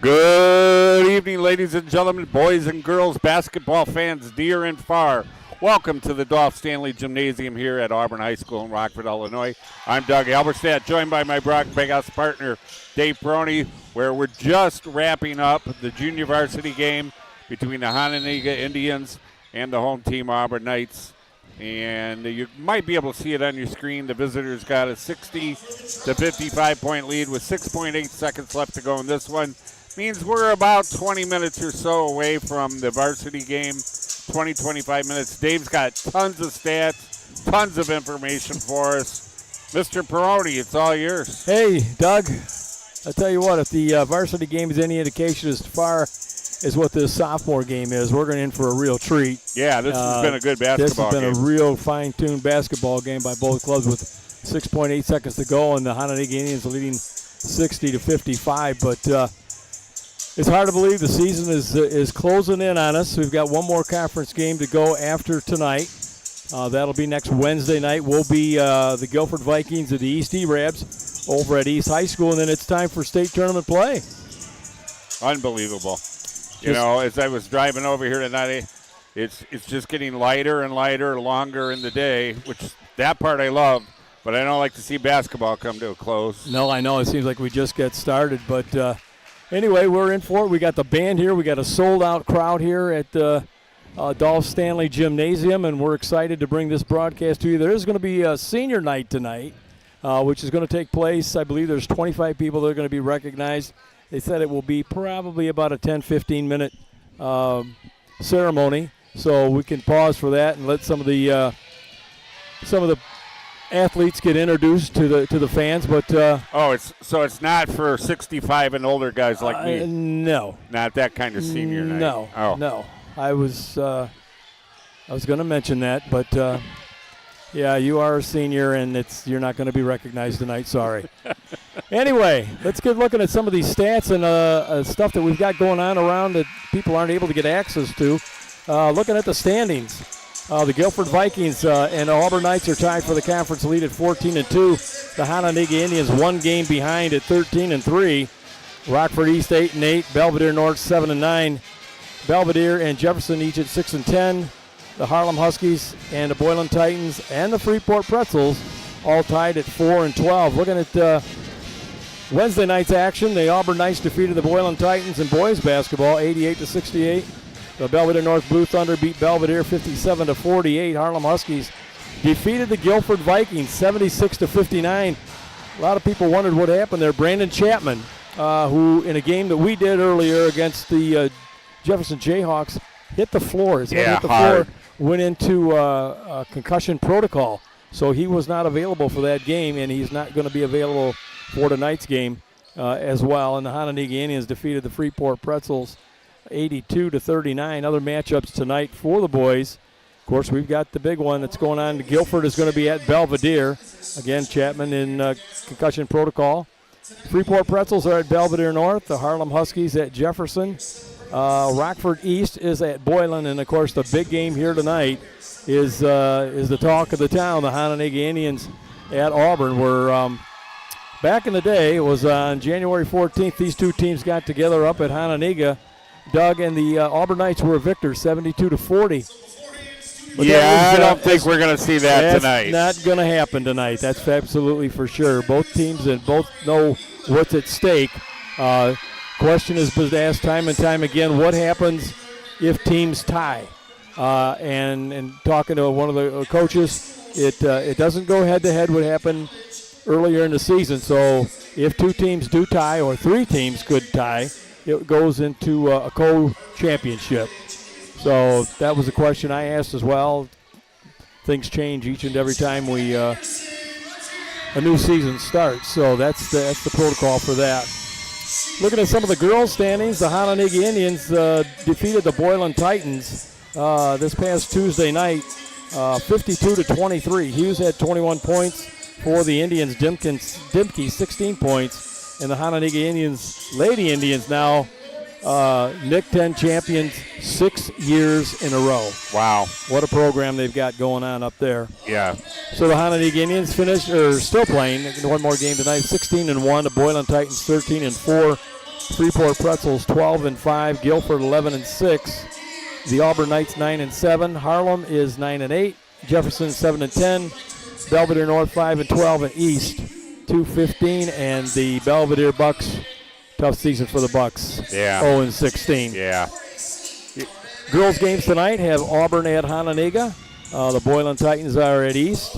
Good evening, ladies and gentlemen, boys and girls, basketball fans near and far. Welcome to the Dolph Stanley Gymnasium here at Auburn High School in Rockford, Illinois. I'm Doug Alberstadt, joined by my Brock Big House partner, Dave Peroni, where we're just wrapping up the junior varsity game between the Hononegah Indians and the home team Auburn Knights. And you might be able to see it on your screen. The visitors got a 60 to 55 point lead with 6.8 seconds left to go in this one. Means we're about 20 minutes or so away from the varsity game, 20, 25 minutes. Dave's got tons of stats, tons of information for us. Mr. Peroni, it's all yours. Hey, Doug, I'll tell you what, if the varsity game is any indication as far as what this sophomore game is, we're going in for a real treat. Yeah, this has been a good basketball game. This has been a real fine-tuned basketball game by both clubs with 6.8 seconds to go, and the Hononegah Indians leading 60 to 55. But it's hard to believe the season is closing in on us. We've got one more conference game to go after tonight. That'll be next Wednesday night. We'll be the Guilford Vikings of the East E-Rabs over at East High School, and then it's time for state tournament play. Unbelievable. You know, as I was driving over here tonight, it's just getting lighter and lighter, longer in the day, which that part I love, but I don't like to see basketball come to a close. No, I know. It seems like we just get started, but anyway, we're in for it. We got the band here. We got a sold-out crowd here at the Dolph Stanley Gymnasium, and we're excited to bring this broadcast to you. There is going to be a senior night tonight, which is going to take place. I believe there's 25 people that are going to be recognized. They said it will be probably about a 10, 15-minute ceremony, so we can pause for that and let some of the athletes get introduced to the fans. But it's not for 65 and older guys like me. No, not that kind of senior night. No. I was going to mention that, but yeah, you are a senior, and you're not going to be recognized tonight. Sorry. Anyway, let's get looking at some of these stats and stuff that we've got going on around that people aren't able to get access to. Looking at the standings, the Guilford Vikings and Auburn Knights are tied for the conference lead at 14-2. The Hononegah Indians one game behind at 13-3. Rockford East 8-8. Belvedere North 7-9. Belvedere and Jefferson each at 6-10. the Harlem Huskies and the Boylan Titans and the Freeport Pretzels all tied at 4 and 12. Looking at Wednesday night's action, the Auburn Knights defeated the Boylan Titans in boys basketball 88-68. The Belvedere North Blue Thunder beat Belvedere 57-48. Harlem Huskies defeated the Guilford Vikings 76-59. A lot of people wondered what happened there. Brandon Chapman, who in a game that we did earlier against the Jefferson Jayhawks, hit the floor. His head hit the floor, went into a concussion protocol. So he was not available for that game, and he's not going to be available for tonight's game as well. And the Hononegah Indians defeated the Freeport Pretzels 82-39. Other matchups tonight for the boys. Of course, we've got the big one that's going on. Guilford is going to be at Belvedere. Again, Chapman in concussion protocol. Freeport Pretzels are at Belvedere North. The Harlem Huskies at Jefferson. Rockford East is at Boylan. And, of course, the big game here tonight is the talk of the town, the Hononegah Indians at Auburn, where back in the day, it was on January 14th, these two teams got together up at Hononegah. Doug, and the Auburn Knights were victors, 72-40. But I don't think we're going to see that tonight. Not going to happen tonight. That's absolutely for sure. Both teams and both know what's at stake. Question has been asked time and time again, what happens if teams tie? And talking to one of the coaches, it doesn't go head-to-head what happened earlier in the season. So if two teams do tie or three teams could tie, it goes into a co-championship. So that was a question I asked as well. Things change each and every time a new season starts. So that's the protocol for that. Looking at some of the girls' standings, the Hononegah Indians defeated the Boylan Titans this past Tuesday night, 52-23. Hughes had 21 points for the Indians. Dimke 16 points. And the Hononegah Indians, Lady Indians now, Nick 10 champions 6 years in a row. Wow. What a program they've got going on up there. Yeah. So the Hononegah Indians still playing one more game tonight, 16-1. The Boylan Titans 13-4. Freeport Pretzels 12-5. Guilford 11-6. The Auburn Knights 9-7. Harlem is 9-8. Jefferson 7-10. Belvedere North 5-12, and East 2-15, and the Belvedere Bucks, tough season for the Bucks. Yeah. 0-16. Yeah. Girls games tonight have Auburn at Hononegah. The Boylan Titans are at East.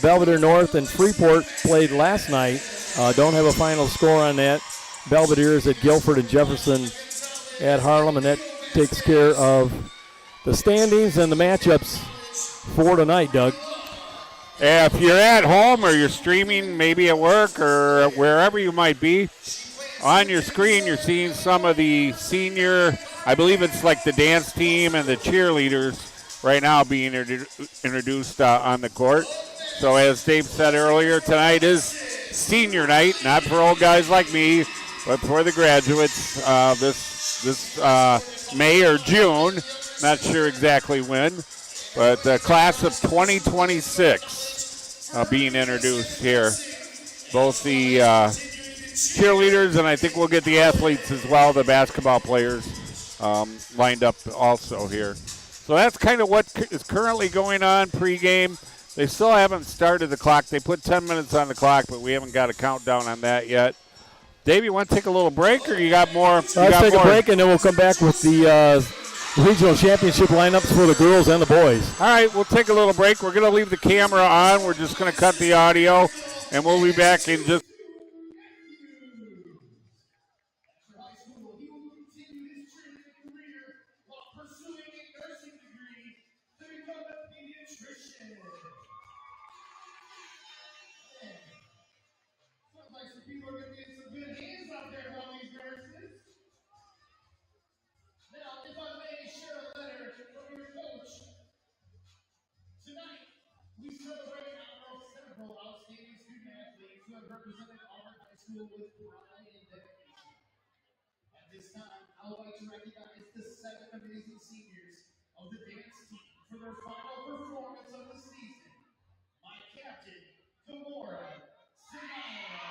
Belvedere North and Freeport played last night. Don't have a final score on that. Belvedere is at Guilford and Jefferson at Harlem, and that takes care of the standings and the matchups for tonight, Doug. If you're at home or you're streaming, maybe at work or wherever you might be, on your screen you're seeing some of the senior, I believe it's like the dance team and the cheerleaders right now being introduced on the court. So as Dave said earlier, tonight is senior night, not for old guys like me, but for the graduates this May or June, not sure exactly when. But the class of 2026 being introduced here. Both the cheerleaders, and I think we'll get the athletes as well, the basketball players, lined up also here. So that's kind of what is currently going on pregame. They still haven't started the clock. They put 10 minutes on the clock, but we haven't got a countdown on that yet. Dave, you want to take a little break, or you got more? Let's take a break, and then we'll come back with the regional championship lineups for the girls and the boys. All right, we'll take a little break. We're going to leave the camera on. We're just going to cut the audio, and we'll be back in just. With pride and dedication. At this time, I would like to recognize the 7 amazing seniors of the dance team for their final performance of the season. My captain, Kimora, Samaya,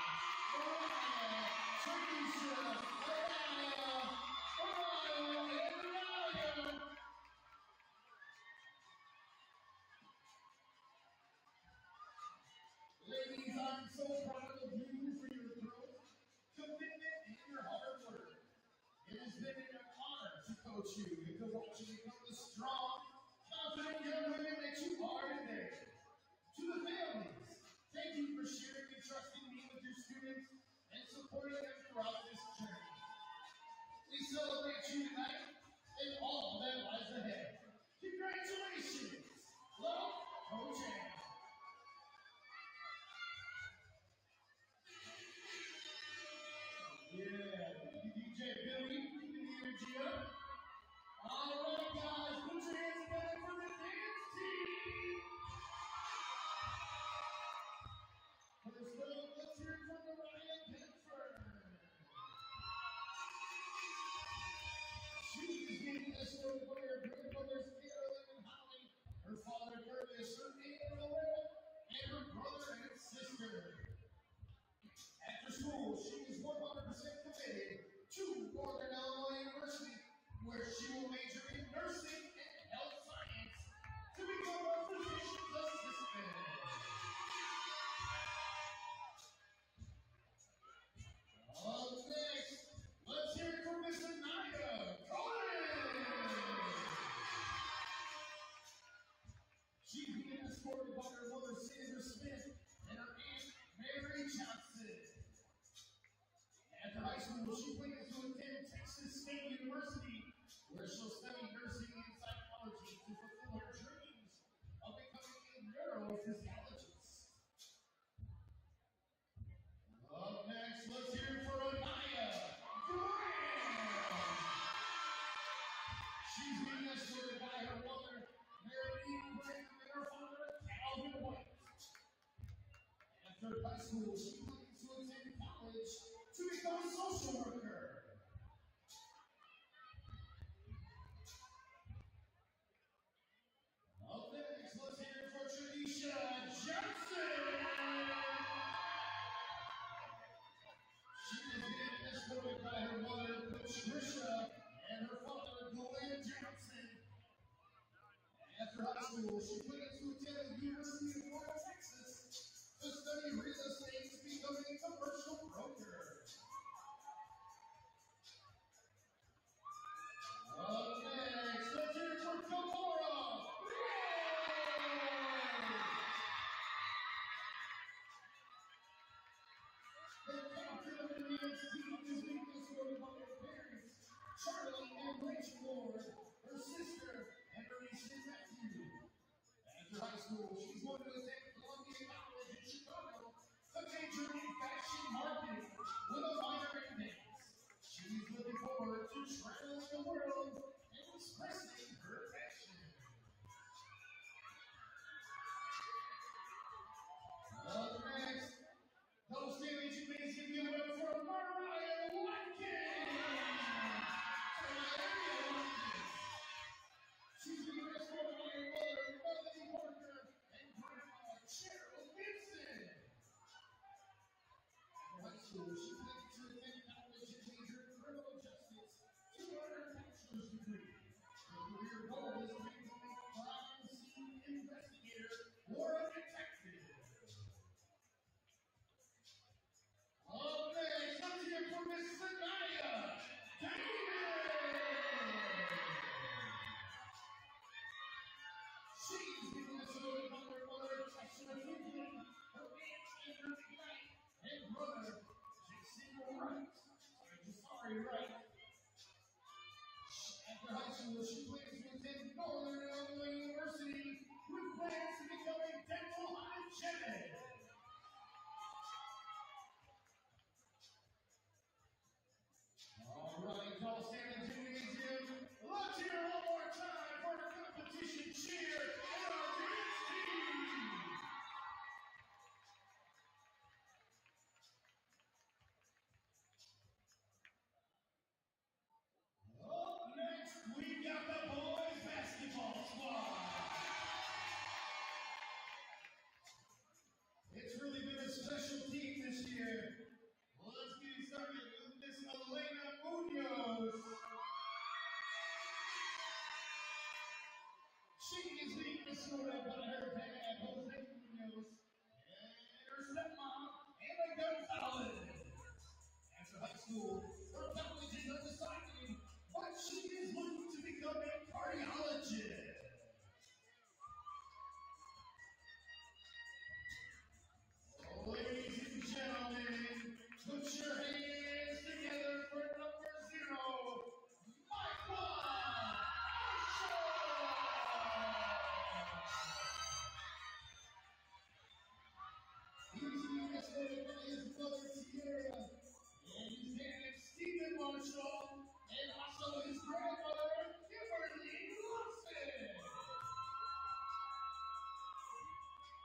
Mariah, Teresa, Mariah, and Mariah. has been an honor to coach you and to watch you become the strong, confident young women that you are today. To the families, thank you for sharing and trusting me with your students and supporting them throughout this journey. We celebrate you tonight and all that lies ahead. Congratulations! Love, Coach Ann. Yeah, DJ Billy, keep the energy up. All right, guys, put your hands together for the dance team. First up, let's hear it from Guilford. She is being escorted by her grandmothers, Carolyn and Holly, her father, Curtis, her aunt, Noel, and her brother and sister. After school, she is 100% committed to Northern Illinois University, where she will major in nursing and health science to become a physician's assistant. Up next, let's hear it from Miss Anaya Cohen. She's being escorted by her mother, Sandra Smith, and her aunt, Mary Johnson. After high school, she plans to attend Texas State University, where she'll study nursing and psychology to fulfill her dreams of becoming a neurophysiologist. Up next, let's hear it for Anaya Graham. She's being escorted by her mother, Mary Graham, and her father, Calvin White. After high school, she plans to attend college to become a social worker. Up next, let's hear it for Tradisha Jefferson. She is being escorted by her mother, Patricia, and her father, Glenn Johnson. After high school, she plans to attend the University of North Texas to study real estate to become a commercial broker. Up next, let's hear it for Kamora. The captain of the men's team is being escorted by her parents, Charlie and Rachel Lord, her sister, and her niece and nephew. After high school, she's going to attend Columbia College in Chicago to major in fashion marketing with a minor in dance. She's looking forward to traveling the world and expressing her passion. Up next, those Stanley Gymnasium give it up for Mariah Watkins. She's being escorted by her mother, Melanie Parker, and grandma, Cheryl Gibson. After high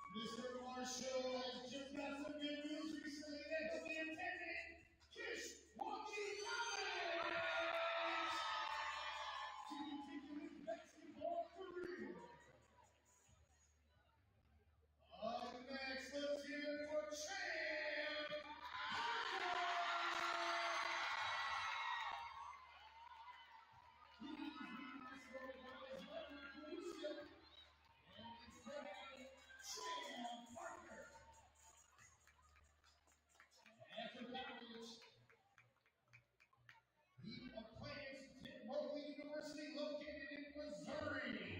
Mr. Marshall has just got some good news recently that he'll be attending Kish Walkie College to continue his basketball career. Up next, let's hear it for Champ. After college, he plans to Mobley University located in Missouri.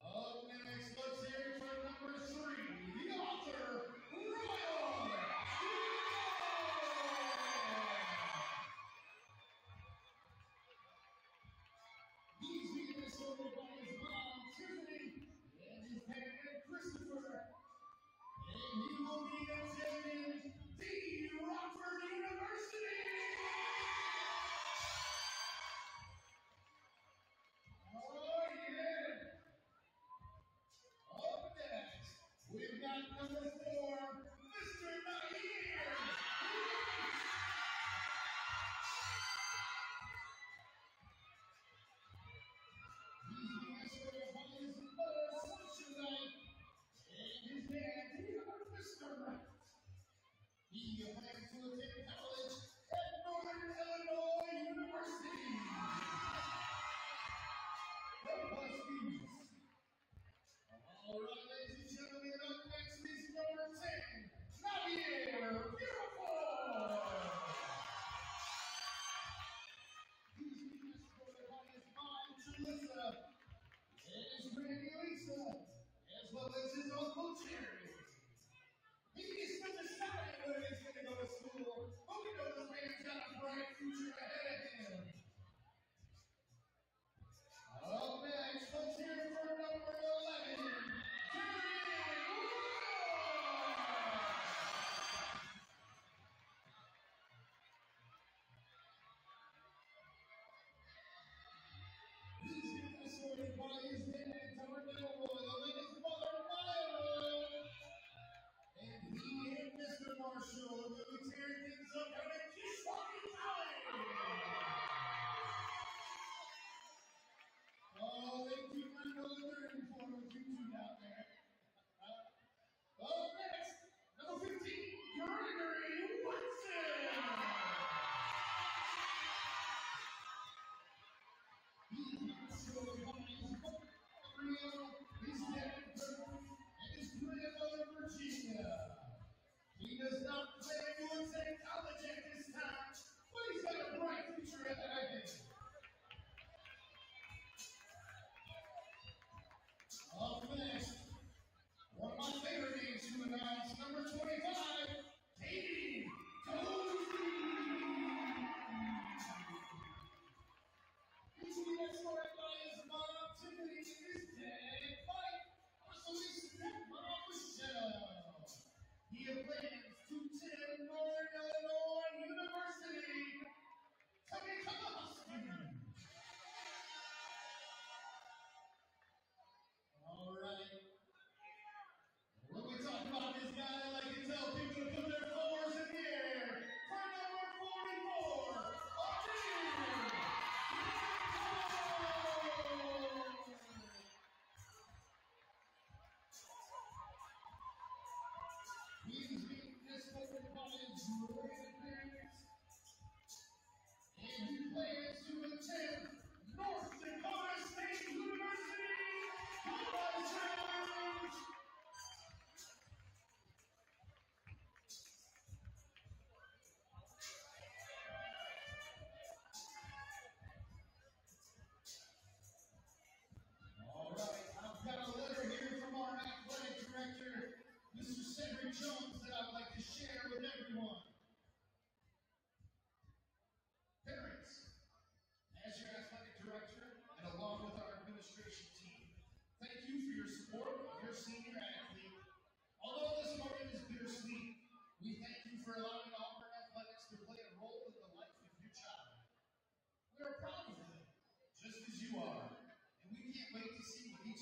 Up next, let's hear it for number 3, the author, Royal. He's being escorted by his mom, Tiffany, and his dad, Christopher. And he will be attending the Rockford University. Oh, yeah. Up next, we've got number 4, Mr. Nair. He's being escorted by his mother, Sunshine, and his dad, Mr. Wright. He plans to attend college at Northern Illinois University. The Huskies. All right, ladies and gentlemen, up next is number 10, Javier Guilford. He's being escorted by his mom, Jalissa, and his granny, Lisa, as well as his uncle, Jerry. He is still deciding where he's going to go to school, but we know this man's got a bright future ahead of him. Up next, let's hear it for number 11, he's been escorted by his dad, Darnell Royal, and his mother, Myra. And he and Mr. Marshall will be tearing things up out of Kish Walkie College. Oh, they keep my military uniform you out there. Up next, number 15, Gregory Watson. He's showing by his mother, his dad, and his grandmother, Virginia. He does not plan to attend college at this time, but he's got a bright future ahead of him. Up next, one of my favorite names to announce, number 25, Katie Cozy. He's being escorted by his mom, Tiffany, and his dad, Mike, also his stepmom, Michelle. He plans to attend Northern Illinois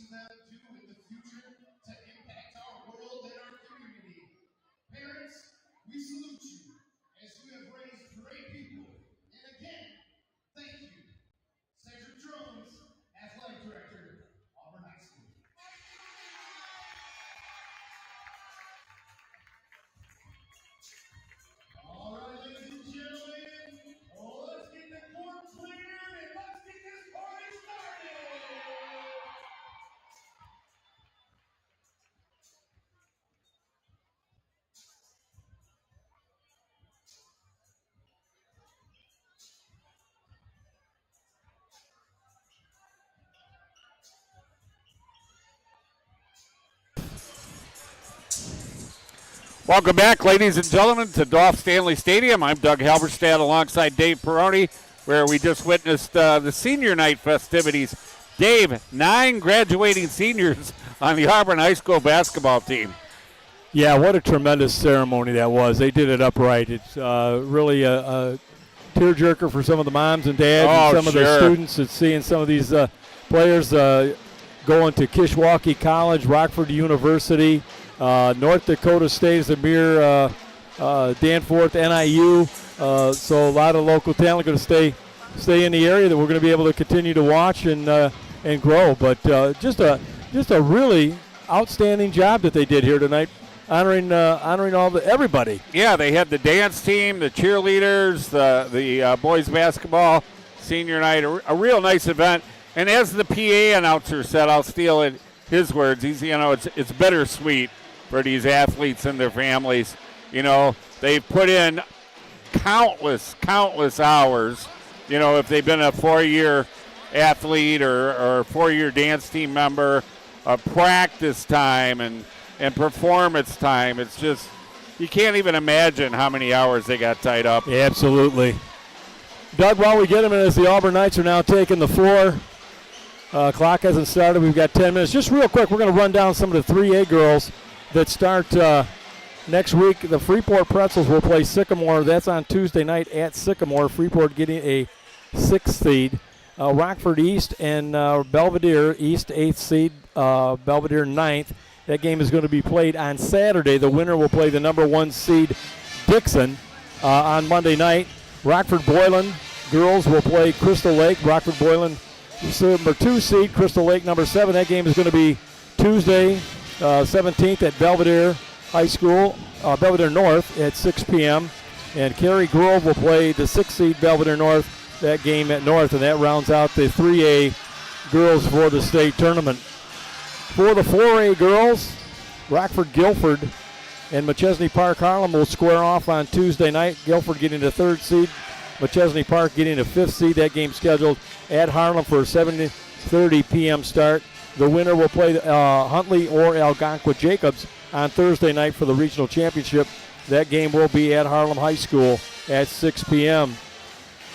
see them do in the future to impact our world and our community. Parents, we salute you as you have raised great people. And again, thank you. Cedric Jones, Athletic Director, Auburn High School. All right, ladies and gentlemen, let's get the court cleared and let's get this party started. Welcome back, ladies and gentlemen, to Dolph Stanley Stadium. I'm Doug Halberstadt alongside Dave Peroni, where we just witnessed the senior night festivities. Dave, 9 graduating seniors on the Auburn High School basketball team. Yeah, what a tremendous ceremony that was. They did it upright. It's really a tearjerker for some of the moms and dads and some of the students. It's seeing some of these players going to Kishwaukee College, Rockford University, North Dakota State, Zamir, Danforth, NIU. So a lot of local talent going to stay in the area that we're going to be able to continue to watch and grow. But just a really outstanding job that they did here tonight, honoring everybody. Yeah, they had the dance team, the cheerleaders, the boys basketball senior night, a real nice event. And as the PA announcer said, I'll steal his words. It's bittersweet for these athletes and their families. They've put in countless hours. If they've been a 4-year athlete or 4-year dance team member, practice time and performance time. It's just, you can't even imagine how many hours they got tied up. Yeah, absolutely. Doug, while we get them in, as the Auburn Knights are now taking the floor, clock hasn't started. We've got 10 minutes. Just real quick, we're going to run down some of the 3A girls that start next week. The Freeport Pretzels will play Sycamore. That's on Tuesday night at Sycamore. Freeport getting a 6th seed. Rockford East and Belvedere East 8th seed, Belvedere 9th. That game is going to be played on Saturday. The winner will play the number 1 seed Dixon on Monday night. Rockford Boylan girls will play Crystal Lake. Rockford Boylan number 2 seed, Crystal Lake number 7. That game is going to be Tuesday 17th at Belvedere High School, Belvedere North at 6 p.m. And Cary Grove will play the 6th seed Belvedere North. That game at North, and that rounds out the 3A girls for the state tournament. For the 4A girls, Rockford Guilford and McChesney Park Harlem will square off on Tuesday night. Guilford getting the 3rd seed, McChesney Park getting the 5th seed. That game scheduled at Harlem for a 7:30 p.m. start. The winner will play Huntley or Algonquin Jacobs on Thursday night for the regional championship. That game will be at Harlem High School at 6 p.m.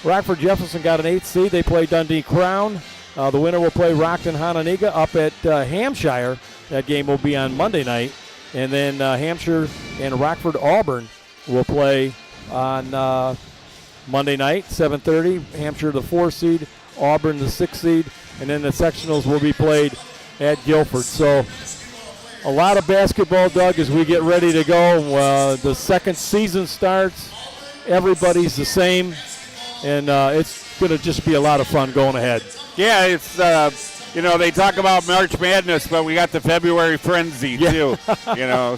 Rockford Jefferson got an 8th seed. They play Dundee Crown. The winner will play Rockton Hononegah up at Hampshire. That game will be on Monday night. And then Hampshire and Rockford Auburn will play on Monday night, 7:30. Hampshire the 4th seed, Auburn the 6th seed. And then the sectionals will be played at Guilford. So a lot of basketball, Doug, as we get ready to go. The second season starts. Everybody's the same. And it's going to just be a lot of fun going ahead. Yeah, it's, they talk about March Madness, but we got the February Frenzy, too.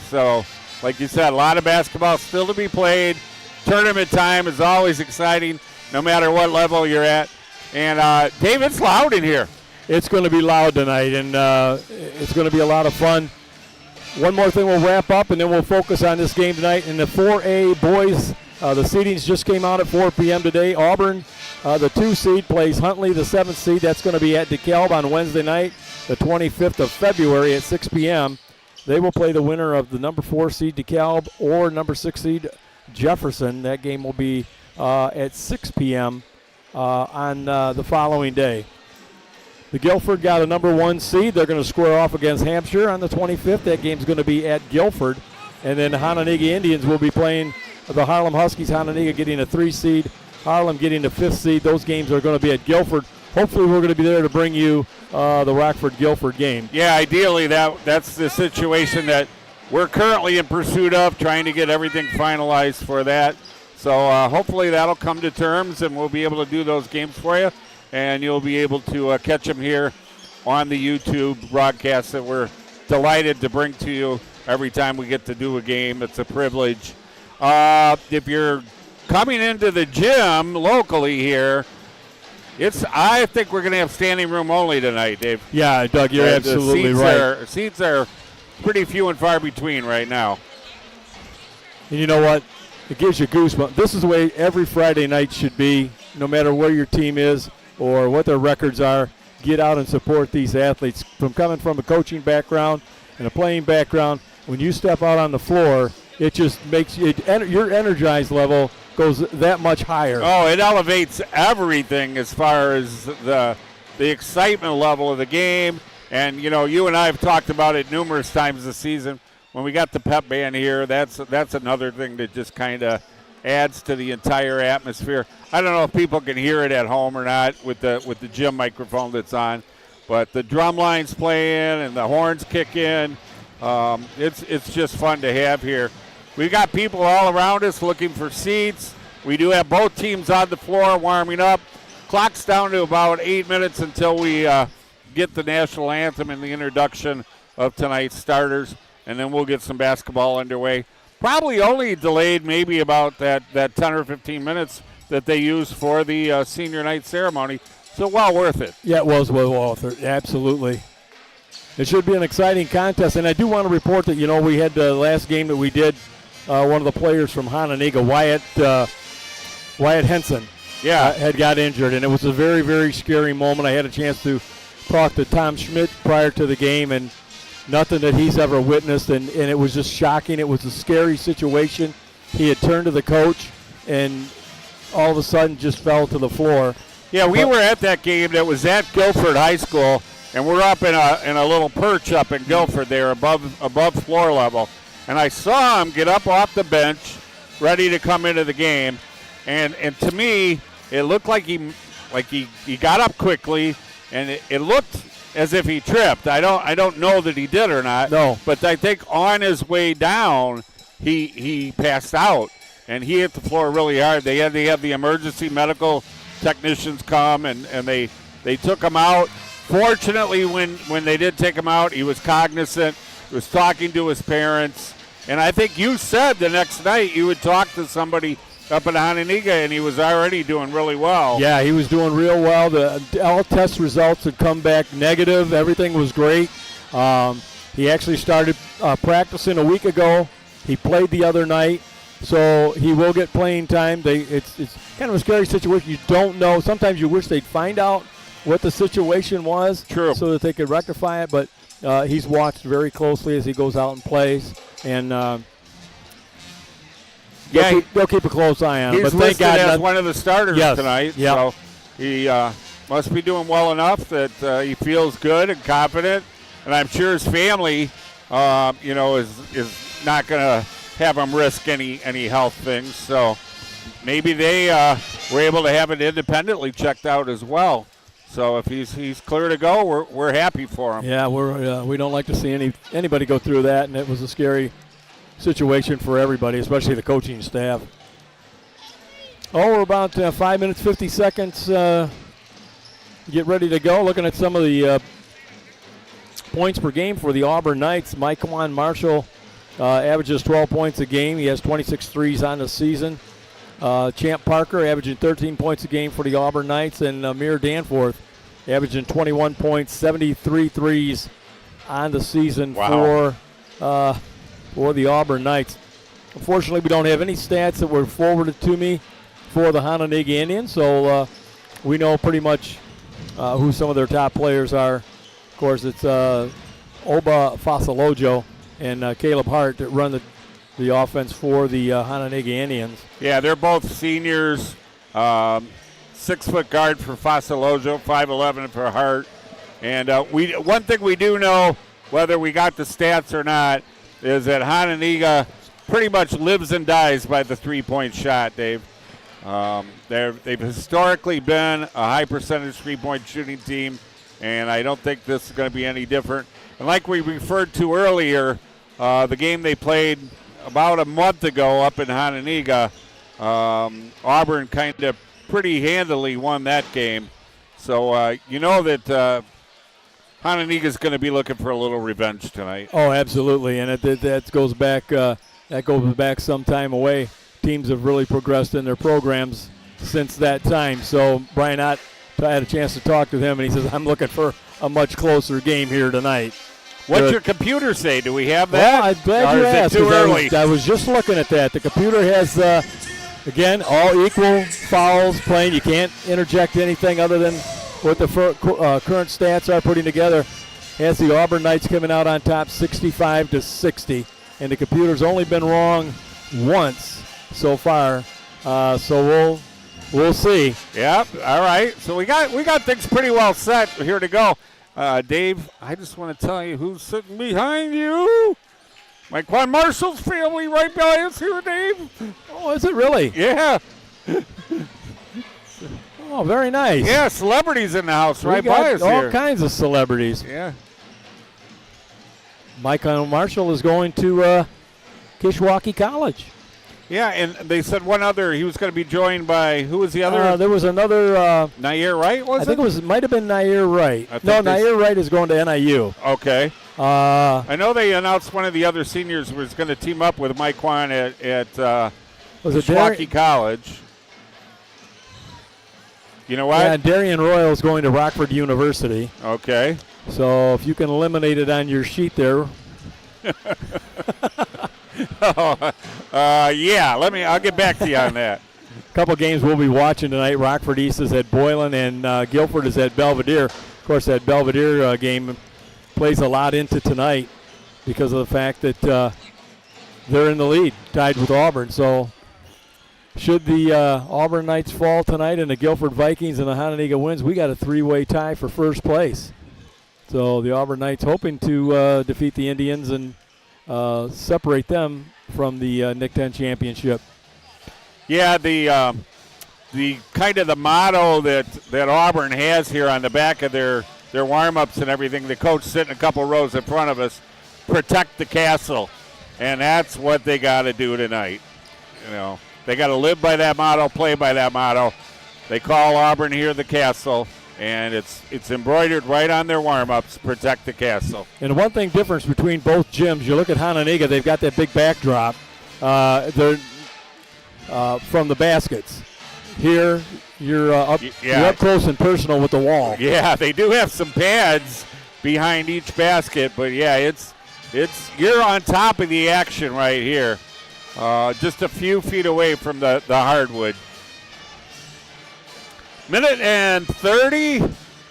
So like you said, a lot of basketball still to be played. Tournament time is always exciting, no matter what level you're at. And, Dave, it's loud in here. It's going to be loud tonight, and it's going to be a lot of fun. One more thing we'll wrap up, and then we'll focus on this game tonight. In the 4A boys, the seedings just came out at 4 p.m. today. Auburn, the 2 seed, plays Huntley, the 7th seed. That's going to be at DeKalb on Wednesday night, the 25th of February at 6 p.m. They will play the winner of the number 4 seed DeKalb or number 6 seed Jefferson. That game will be at 6 p.m. On the following day. The Guilford got a number 1 seed. They're going to square off against Hampshire on the 25th. That game's going to be at Guilford. And then the Hononegah Indians will be playing the Harlem Huskies. Hononegah getting a 3 seed, Harlem getting the 5th seed. Those games are going to be at Guilford. hopefully we're going to be there to bring you the Rockford-Guilford game. Yeah, ideally that's the situation that we're currently in pursuit of, trying to get everything finalized for that. So hopefully that'll come to terms, and we'll be able to do those games for you, and you'll be able to catch them here on the YouTube broadcast that we're delighted to bring to you every time we get to do a game. It's a privilege. If you're coming into the gym locally here, I think we're going to have standing room only tonight, Dave. Yeah, Doug, you're absolutely right. Seats are pretty few and far between right now. And you know what? It gives you goosebumps. This is the way every Friday night should be, no matter where your team is or what their records are. Get out and support these athletes. Coming from a coaching background and a playing background, when you step out on the floor, it just makes your energized level goes that much higher. Oh, it elevates everything as far as the excitement level of the game. And, you and I have talked about it numerous times this season. When we got the pep band here, that's another thing that just kind of adds to the entire atmosphere. I don't know if people can hear it at home or not with the gym microphone that's on, but the drum line's playing and the horns kick in. It's just fun to have here. We got people all around us looking for seats. We do have both teams on the floor warming up. Clock's down to about 8 minutes until we get the national anthem and the introduction of tonight's starters, and then we'll get some basketball underway. Probably only delayed maybe about that 10 or 15 minutes that they used for the senior night ceremony. So well worth it. Yeah, it was well worth it. Absolutely. It should be an exciting contest. And I do want to report that, we had the last game that we did, one of the players from Hononegah, Wyatt Henson, had got injured. And it was a very, very scary moment. I had a chance to talk to Tom Schmidt prior to the game, and nothing that he's ever witnessed, and it was just shocking. It was a scary situation. He had turned to the coach and all of a sudden just fell to the floor. Yeah, we were at that game that was at Guilford High School, and we're up in a little perch up in Guilford there above floor level. And I saw him get up off the bench, ready to come into the game. And to me, it looked like he got up quickly, and it looked as if he tripped. I don't know that he did or not. No. But I think on his way down, he passed out, and he hit the floor really hard. They had to have the emergency medical technicians come, and they took him out. Fortunately, when they did take him out, he was cognizant, was talking to his parents. And I think you said the next night you would talk to somebody up in Hononegah, and he was already doing really well. Yeah, he was doing real well. All test results had come back negative. Everything was great. He actually started practicing a week ago. He played the other night, so he will get playing time. It's kind of a scary situation. You don't know. Sometimes you wish they'd find out what the situation was. True. So that they could rectify it, but he's watched very closely as he goes out and plays, and they'll keep a close eye on him. He's but thank listed God as one of the starters tonight, yep. So he must be doing well enough that he feels good and confident. And I'm sure his family, is not going to have him risk any health things. So maybe they were able to have it independently checked out as well. So if he's clear to go, we're happy for him. Yeah, we don't like to see anybody go through that, and it was a scary situation for everybody, especially the coaching staff. We're about 5 minutes, 50 seconds. Get ready to go. Looking at some of the points per game for the Auburn Knights. Mikewan Marshall averages 12 points a game. He has 26 threes on the season. Champ Parker averaging 13 points a game for the Auburn Knights, and Amir Danforth averaging 21 points, 73 threes on the season. Wow. for the Auburn Knights. Unfortunately, we don't have any stats that were forwarded to me for the Hononegah Indians, so we know pretty much who some of their top players are. Of course, it's Oba Fasalojo and Caleb Hart that run the offense for the Hononegah Indians. Yeah, they're both seniors. 6-foot guard for Fasalojo, 5'11" for Hart. And one thing we do know, whether we got the stats or not, is that Hononegah pretty much lives and dies by the three-point shot, Dave. They've historically been a high percentage three-point shooting team, and I don't think this is going to be any different. And like we referred to earlier, the game they played about a month ago up in Hononegah, Auburn kind of pretty handily won that game. So you know that Hononegah is going to be looking for a little revenge tonight. Oh, absolutely, and that goes back some time away. Teams have really progressed in their programs since that time. So Brian Ott, I had a chance to talk to him, and he says, I'm looking for a much closer game here tonight. What's your computer say? Do we have that? Well, I'm glad you asked. Too early? I was just looking at that. The computer has, again, all equal fouls playing. You can't interject anything other than what the current stats are putting together. Has the Auburn Knights coming out on top 65-60, and the computer's only been wrong once so far. So we'll see. Yep. All right. So we got things pretty well set here to go. Dave, I just want to tell you who's sitting behind you. My Quan Marshall's family right by us here, Dave. Oh, is it really? Yeah. Oh, very nice. Yeah, celebrities in the house right by us all here. Kinds of celebrities. Yeah. Michael Marshall is going to Kishwaukee College. Yeah, and they said one other. He was going to be joined by, who was the other? There was another. Nair Wright, I think it might have been Nair Wright. No, Nair Wright is going to NIU. Okay. I know they announced one of the other seniors was going to team up with Mike Quan at Kishwaukee College. You know what? Yeah, Darian Royal is going to Rockford University. Okay. So if you can eliminate it on your sheet there. Yeah, I'll get back to you on that. A couple games we'll be watching tonight. Rockford East is at Boylan, and Guilford is at Belvedere. Of course, that Belvedere game plays a lot into tonight because of the fact that they're in the lead, tied with Auburn. So should the Auburn Knights fall tonight and the Guilford Vikings and the Hononegah wins, we got a three-way tie for first place. So the Auburn Knights hoping to defeat the Indians and separate them from the Nick 10 championship. Yeah, the kind of the motto that Auburn has here on the back of their warm-ups and everything, the coach sitting a couple rows in front of us, protect the castle. And that's what they got to do tonight. You know, they got to live by that motto, play by that motto. They call Auburn here the castle, and it's embroidered right on their warm-ups, protect the castle. And one thing difference between both gyms, you look at Hononegah, they've got that big backdrop. They're from the baskets. Here, you're up close and personal with the wall. Yeah, they do have some pads behind each basket, but yeah, it's you're on top of the action right here, just a few feet away from the hardwood. Minute and 30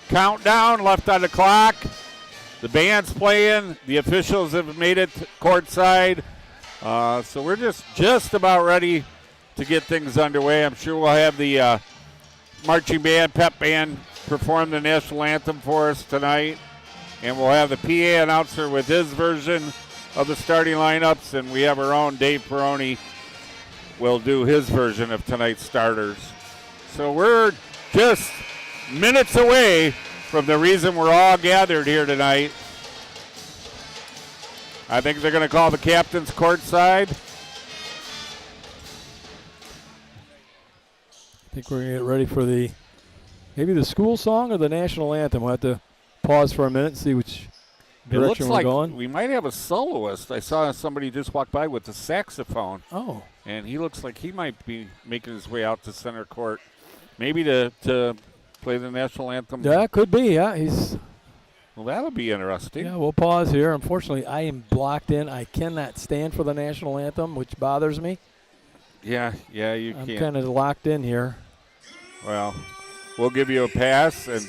countdown left on the clock. The band's playing. The officials have made it courtside. So we're just about ready to get things underway. I'm sure we'll have the marching band, pep band, perform the national anthem for us tonight. And we'll have the PA announcer with his version of the starting lineups. And we have our own Dave Peroni will do his version of tonight's starters. So we're just minutes away from the reason we're all gathered here tonight. I think they're going to call the captains courtside. I think we're going to get ready for maybe the school song or the national anthem. We'll have to pause for a minute and see which direction we're going. We might have a soloist. I saw somebody just walk by with a saxophone. Oh. And he looks like he might be making his way out to center court. Maybe to play the national anthem. Yeah, could be. Yeah, Well, that'll be interesting. Yeah, we'll pause here. Unfortunately, I am blocked in. I cannot stand for the national anthem, which bothers me. Yeah, you can't. I'm kind of locked in here. Well, we'll give you a pass, and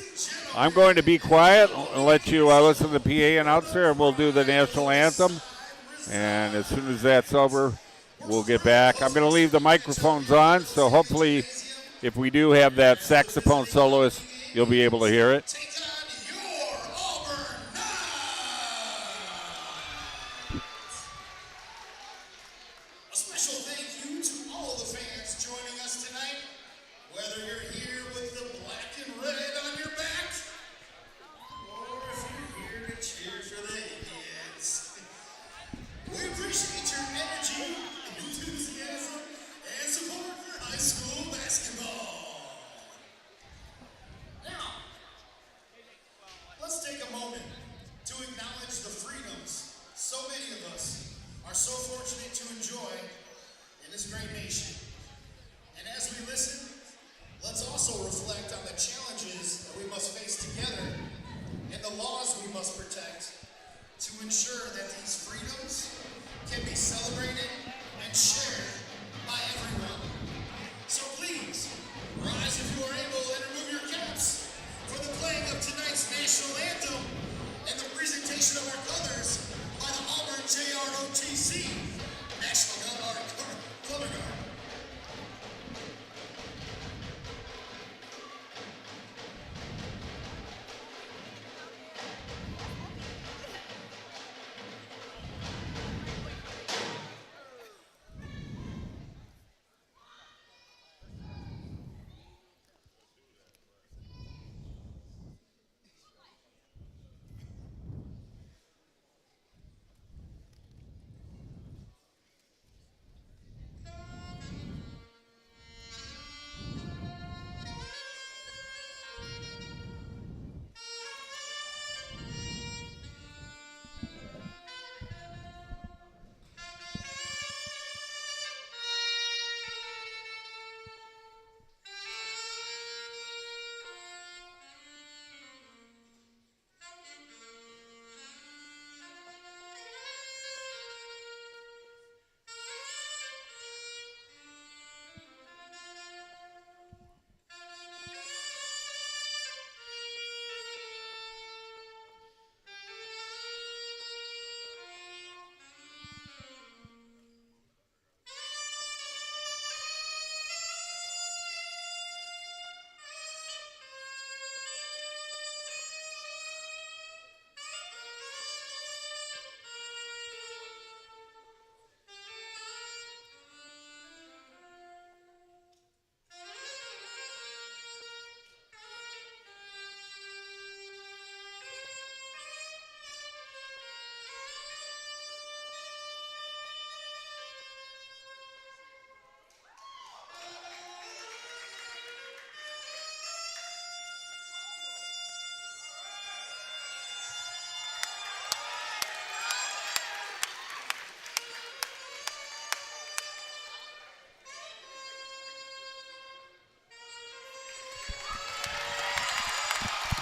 I'm going to be quiet and let you listen to the PA announcer, and we'll do the national anthem. And as soon as that's over, we'll get back. I'm going to leave the microphones on, so hopefully if we do have that saxophone soloist, you'll be able to hear it. A special thank you to all the fans joining us tonight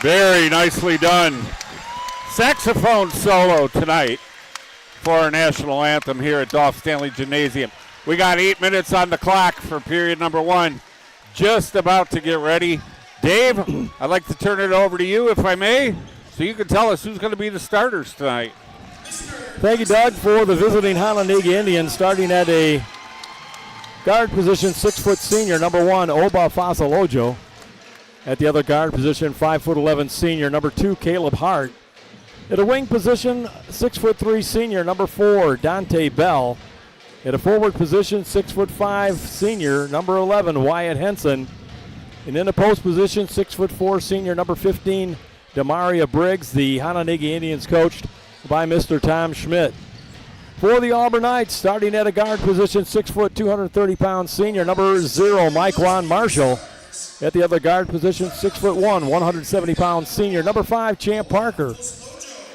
Very nicely done. Saxophone solo tonight for our national anthem here at Dolph Stanley Gymnasium. We got 8 minutes on the clock for period number 1. Just about to get ready. Dave, I'd like to turn it over to you, if I may, so you can tell us who's going to be the starters tonight. Thank you, Doug, for the visiting Hononegah Indians, starting at a guard position, 6' senior, number 1, Oba Fasalojo. At the other guard position, 5'11" senior, number 2, Caleb Hart. At a wing position, 6'3" senior, number 4, Dante Bell. At a forward position, 6'5" senior, number 11, Wyatt Henson. And in the post position, 6'4" senior, number 15, Demaria Briggs. The Hononegah Indians coached by Mr. Tom Schmidt. For the Auburn Knights, starting at a guard position, 6 foot, 230-pound senior, number 0, Mike Juan Marshall. At the other guard position, 6'1", 170-pound senior, number 5, Champ Parker.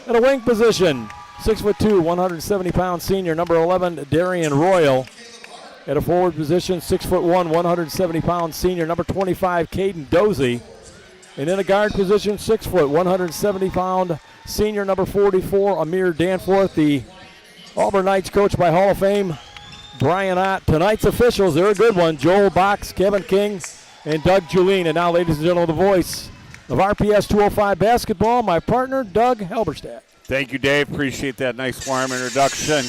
At a wing position, 6'2", 170-pound senior, number 11, Darian Royal. At a forward position, 6'1", 170-pound senior, number 25, Caden Dozie. And in a guard position, 6 foot, 170-pound senior, number 44, Amir Danforth. The Auburn Knights coached by Hall of Fame Brian Ott. Tonight's officials, they're a good one. Joel Box, Kevin King, and Doug Julien. And now, ladies and gentlemen, the voice of RPS 205 basketball, my partner, Doug Halberstadt. Thank you, Dave. Appreciate that nice warm introduction.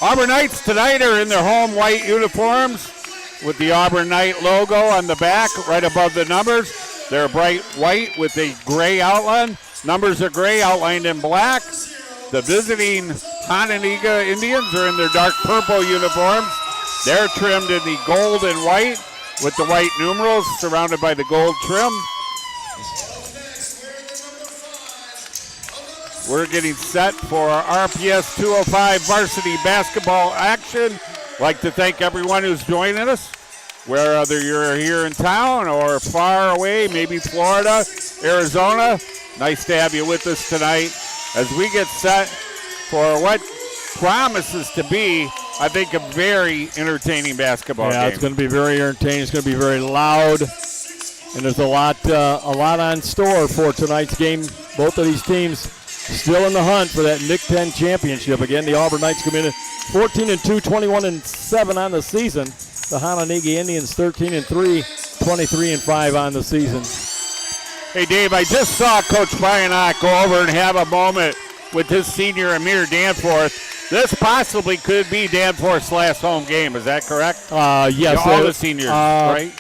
Auburn Knights tonight are in their home white uniforms with the Auburn Knight logo on the back right above the numbers. They're bright white with a gray outline. Numbers are gray, outlined in black. The visiting Hononegah Indians are in their dark purple uniforms. They're trimmed in the gold and white with the white numerals surrounded by the gold trim. We're getting set for our RPS 205 varsity basketball action. I'd like to thank everyone who's joining us, whether you're here in town or far away, maybe Florida, Arizona. Nice to have you with us tonight as we get set for what promises to be, I think, a very entertaining basketball game. Yeah, it's going to be very entertaining. It's going to be very loud, and there's a lot on store for tonight's game. Both of these teams still in the hunt for that Nick 10 championship. Again, the Auburn Knights come in at 14-2, 21-7 on the season. The Hononegah Indians 13-3, 23-5 on the season. Hey, Dave, I just saw Coach Brian Ott go over and have a moment with his senior Amir Danforth. This possibly could be Danforth's last home game. Is that correct? Yes. All the seniors, right?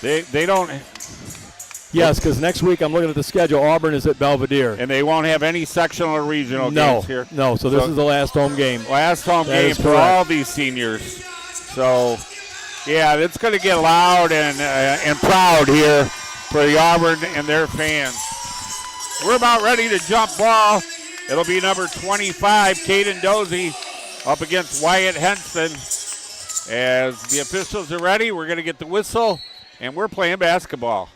They don't. Yes, because next week I'm looking at the schedule. Auburn is at Belvedere. And they won't have any sectional or regional games here. No, so this is the last home game. Last home game for all these seniors. So, yeah, it's going to get loud and proud here for the Auburn and their fans. We're about ready to jump ball. It'll be number 25, Caden Dozie, up against Wyatt Henson. As the officials are ready, we're going to get the whistle, and we're playing basketball.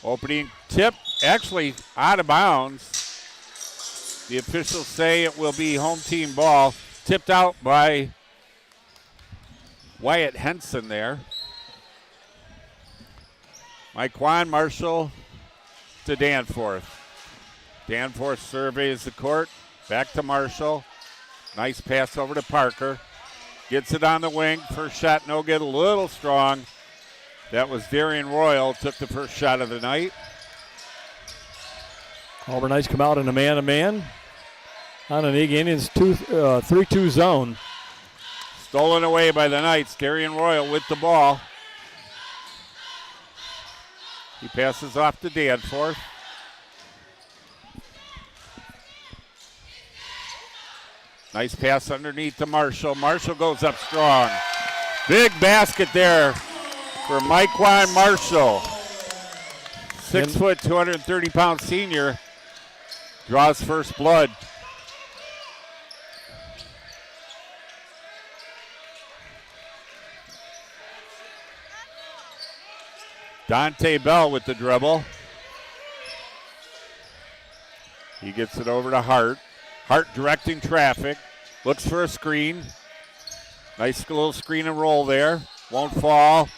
Opening tip, actually out of bounds. The officials say it will be home team ball. Tipped out by Wyatt Henson there. Mike Juan Marshall to Danforth. Danforth surveys the court. Back to Marshall. Nice pass over to Parker. Gets it on the wing. First shot no good, a little strong. That was Darian Royal, took the first shot of the night. Auburn Knights come out in a man-to-man. Hononegah Indians 3-2 zone. Stolen away by the Knights. Darian Royal with the ball. He passes off to Danforth. Nice pass underneath to Marshall. Marshall goes up strong. Big basket there for Mike Juan Marshall. 6 foot, 230-pound senior. Draws first blood. Dante Bell with the dribble. He gets it over to Hart. Hart directing traffic. Looks for a screen. Nice little screen and roll there. Won't fall.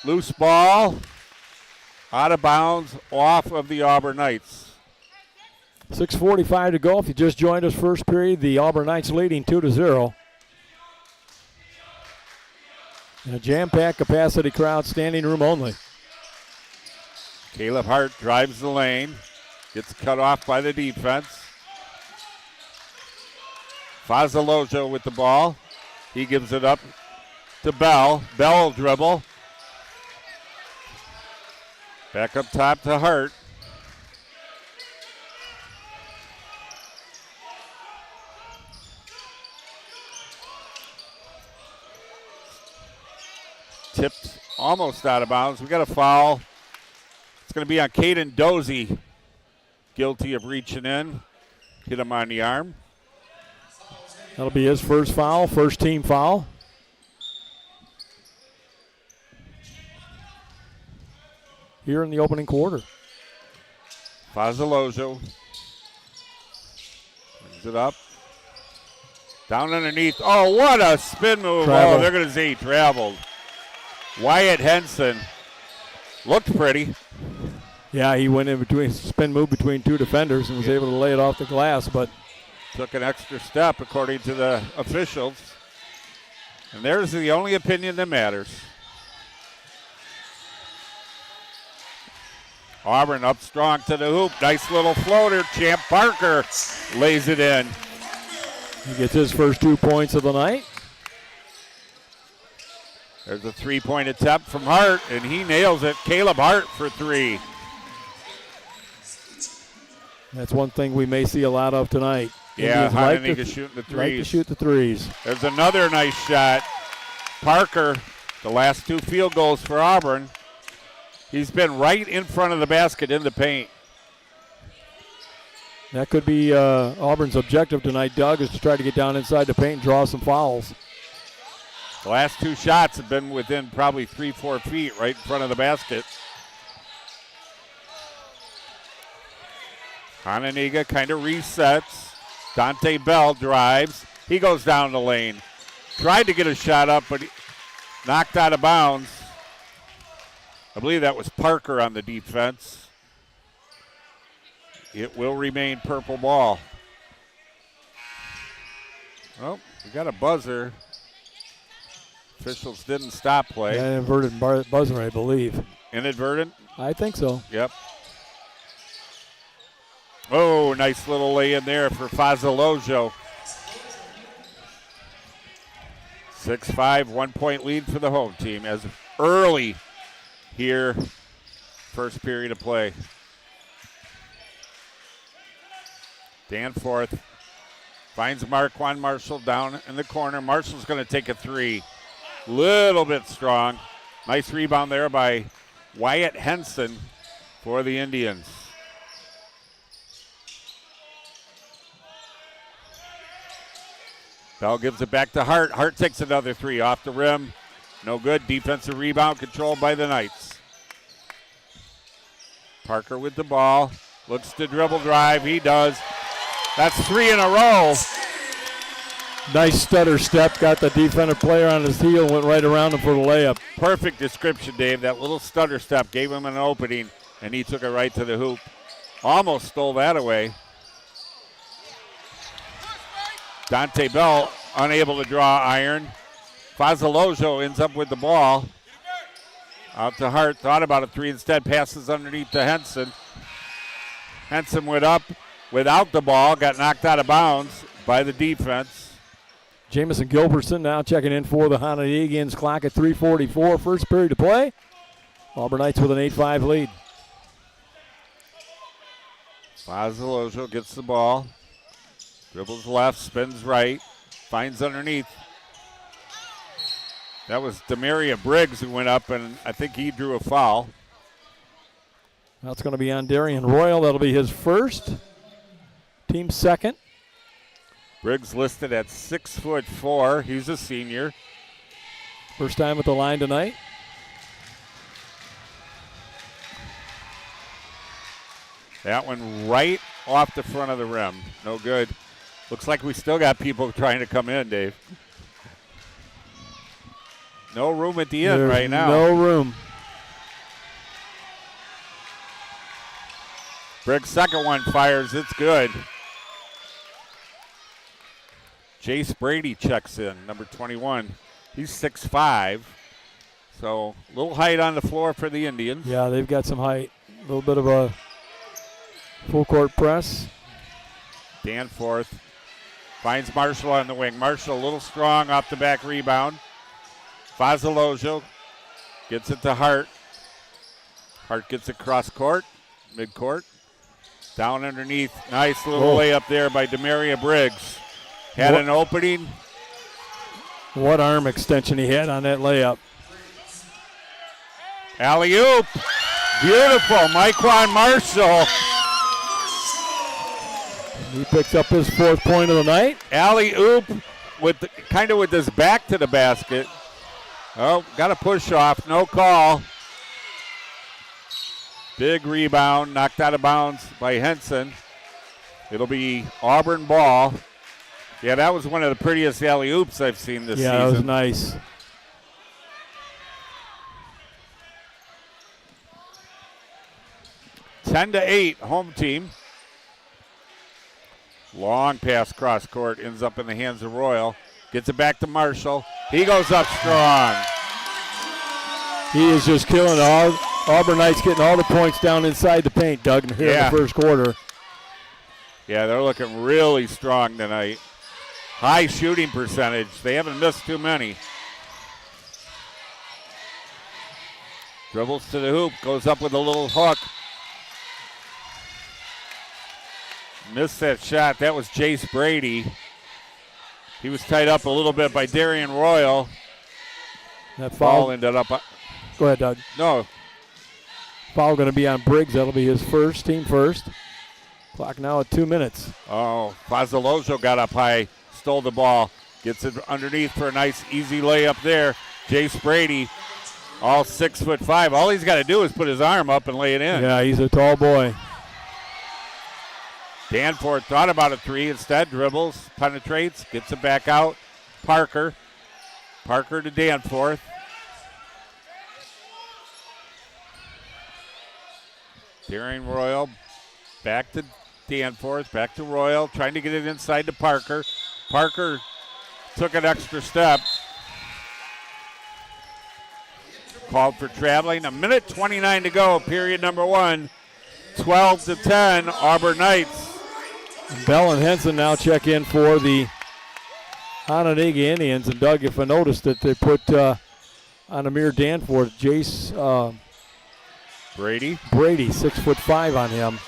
Loose ball. Out of bounds, off of the Auburn Knights. 6:45 to go. If you just joined us first period, the Auburn Knights leading 2-0. And a jam-packed capacity crowd, standing room only. Caleb Hart drives the lane, gets cut off by the defense. Fazalojo with the ball. He gives it up to Bell. Bell will dribble. Back up top to Hart. Tipped almost out of bounds. We got a foul. It's going to be on Caden Dozie. Guilty of reaching in. Hit him on the arm. That'll be his first foul, first team foul. Here in the opening quarter. Fazalojo brings it up. Down underneath. Oh, what a spin move. Travel. Oh, they're going to say he traveled. Wyatt Henson looked pretty. Yeah, he went in between, spin move between two defenders and was able to lay it off the glass, but Took an extra step, according to the officials. And there's the only opinion that matters. Auburn up strong to the hoop. Nice little floater. Champ Parker lays it in. he gets his first 2 points of the night. There's a three-point attempt from Hart, and he nails it. Caleb Hart for three. That's one thing we may see a lot of tonight. Yeah, Indians Hononegah shooting the like to threes. shoot the threes. There's another nice shot. Parker, the last two field goals for Auburn. He's been right in front of the basket in the paint. That could be Auburn's objective tonight, Doug, is to try to get down inside the paint and draw some fouls. The last two shots have been within probably 3-4 feet right in front of the basket. Hononegah kind of resets. Dante Bell drives. He goes down the lane. Tried to get a shot up, but he knocked out of bounds. I believe that was Parker on the defense. It will remain purple ball. Oh, we got a buzzer. Officials didn't stop play. An inverted buzzer, I believe. Inadvertent? I think so. Yep. Oh, nice little lay in there for Fazalojo. 6-5, 1 point lead for the home team as early here, first period of play. Danforth finds Marquand Marshall down in the corner. Marshall's going to take a three. Little bit strong. Nice rebound there by Wyatt Henson for the Indians. Bell gives it back to Hart. Hart takes another three off the rim. No good. Defensive rebound controlled by the Knights. Parker with the ball. Looks to dribble drive. He does. That's three in a row. Nice stutter step. Got the defensive player on his heel, went right around him for the layup. Perfect description, Dave. That little stutter step gave him an opening, and he took it right to the hoop. Almost stole that away. Dante Bell unable to draw iron. Fazalojo ends up with the ball. Out to Hart. Thought about a three. Instead passes underneath to Henson. Henson went up without the ball. Got knocked out of bounds by the defense. Jamison Gilbertson now checking in for the Hononegans. Clock at 3:44. First period to play. Auburn Knights with an 8-5 lead. Fazalojo gets the ball. Dribbles left, spins right, finds underneath. That was Demaria Briggs who went up, and I think he drew a foul. That's going to be on Darian Royal. That'll be his first. Team second. Briggs listed at 6'4". He's a senior. First time at the line tonight. That one right off the front of the rim. No good. Looks like we still got people trying to come in, Dave. No room at the end There's right now. No room. Briggs' second one fires. It's good. Jace Brady checks in, number 21. He's 6'5", so a little height on the floor for the Indians. Yeah, they've got some height. A little bit of a full court press. Danforth finds Marshall on the wing. Marshall a little strong off the back rebound. Fazalojo gets it to Hart. Hart gets it cross court, mid-court. Down underneath. Nice little layup there by Demaria Briggs. Had an opening. What arm extension he had on that layup. Alley-oop. Beautiful. Myquan Marshall. He picks up his 4th point of the night. Alley-oop with his back to the basket. Oh, got a push off. No call. Big rebound. Knocked out of bounds by Henson. It'll be Auburn ball. Yeah, that was one of the prettiest alley-oops I've seen this season. Yeah, that was nice. Ten to 8, home team. Long pass cross court, ends up in the hands of Royal. Gets it back to Marshall. He goes up strong. He is just killing all. Auburn Knights getting all the points down inside the paint, Doug, here in the first quarter. Yeah, they're looking really strong tonight. High shooting percentage. They haven't missed too many. Dribbles to the hoop, goes up with a little hook. Missed that shot. That was Jace Brady. He was tied up a little bit by Darian Royal. That foul ended up. Go ahead, Doug. No. Foul going to be on Briggs. That'll be his first, team first. Clock now at 2 minutes. Oh, Fazalojo got up high, stole the ball, gets it underneath for a nice easy layup there. Jace Brady, all 6'5". All he's got to do is put his arm up and lay it in. Yeah, he's a tall boy. Danforth thought about a three, instead dribbles, penetrates, gets it back out. Parker to Danforth. Darian Royal back to Danforth, back to Royal, trying to get it inside to Parker. Parker took an extra step. Called for traveling. A minute 29 to go, period number 1. 12 to 10, Auburn Knights. Bell and Henson now check in for the Onondaga Indians. And Doug, if I noticed that they put on Amir Danforth, Jace Brady, 6'5" on him.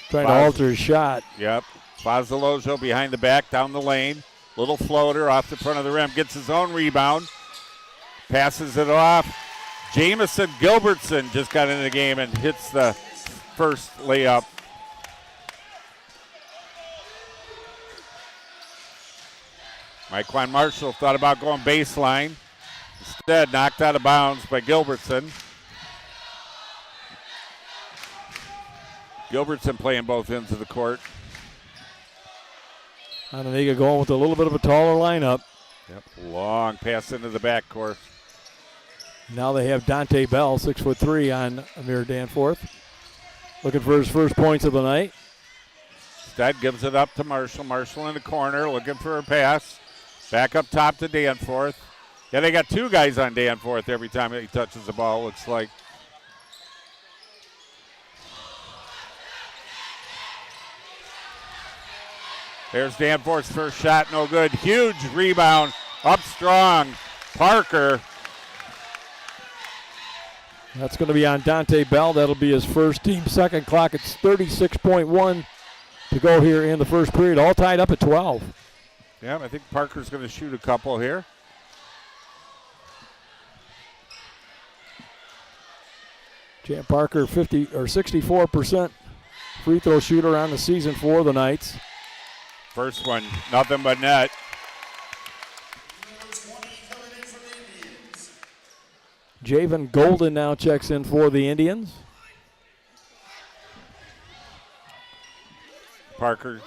Trying to alter his shot. Yep. Fazalojo behind the back, down the lane. Little floater off the front of the rim. Gets his own rebound. Passes it off. Jamison Gilbertson just got into the game and hits the first layup. Myquan Marshall thought about going baseline. Instead, knocked out of bounds by Gilbertson. Gilbertson playing both ends of the court. Onondaga going with a little bit of a taller lineup. Yep. Long pass into the backcourt. Now they have Dante Bell, 6'3", on Amir Danforth. Looking for his first points of the night. Instead gives it up to Marshall. Marshall in the corner looking for a pass. Back up top to Danforth. Yeah, they got two guys on Danforth every time he touches the ball, looks like. There's Danforth's first shot, no good. Huge rebound, up strong. Parker. That's going to be on Dante Bell. That'll be his first, team second. Clock at 36.1 to go here in the first period. All tied up at 12. Yeah, I think Parker's going to shoot a couple here. Champ Parker, 64% free throw shooter on the season for the Knights. First one, nothing but net. Javen Golden now checks in for the Indians. Parker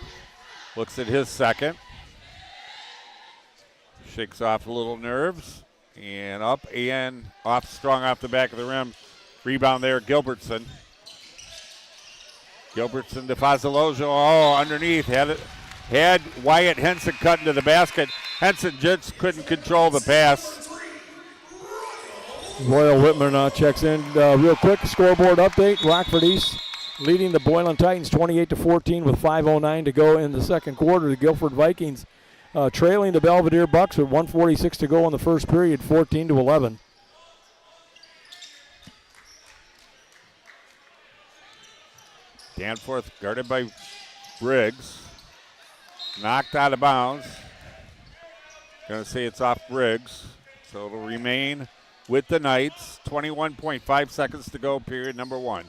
looks at his second. Shakes off a little nerves. And up and off, strong off the back of the rim. Rebound there, Gilbertson. Gilbertson to Fazalojo. Oh, underneath. Had Wyatt Henson cut into the basket. Henson just couldn't control the pass. Royal Whitmer now checks in. Real quick scoreboard update. Rockford East leading the Boylan Titans 28-14 with 5:09 to go in the second quarter. The Guilford Vikings trailing the Belvedere Bucks with 1:46 to go in the first period, 14-11. Danforth guarded by Briggs. Knocked out of bounds. Going to say it's off Briggs. So it'll remain with the Knights. 21.5 seconds to go, period number 1.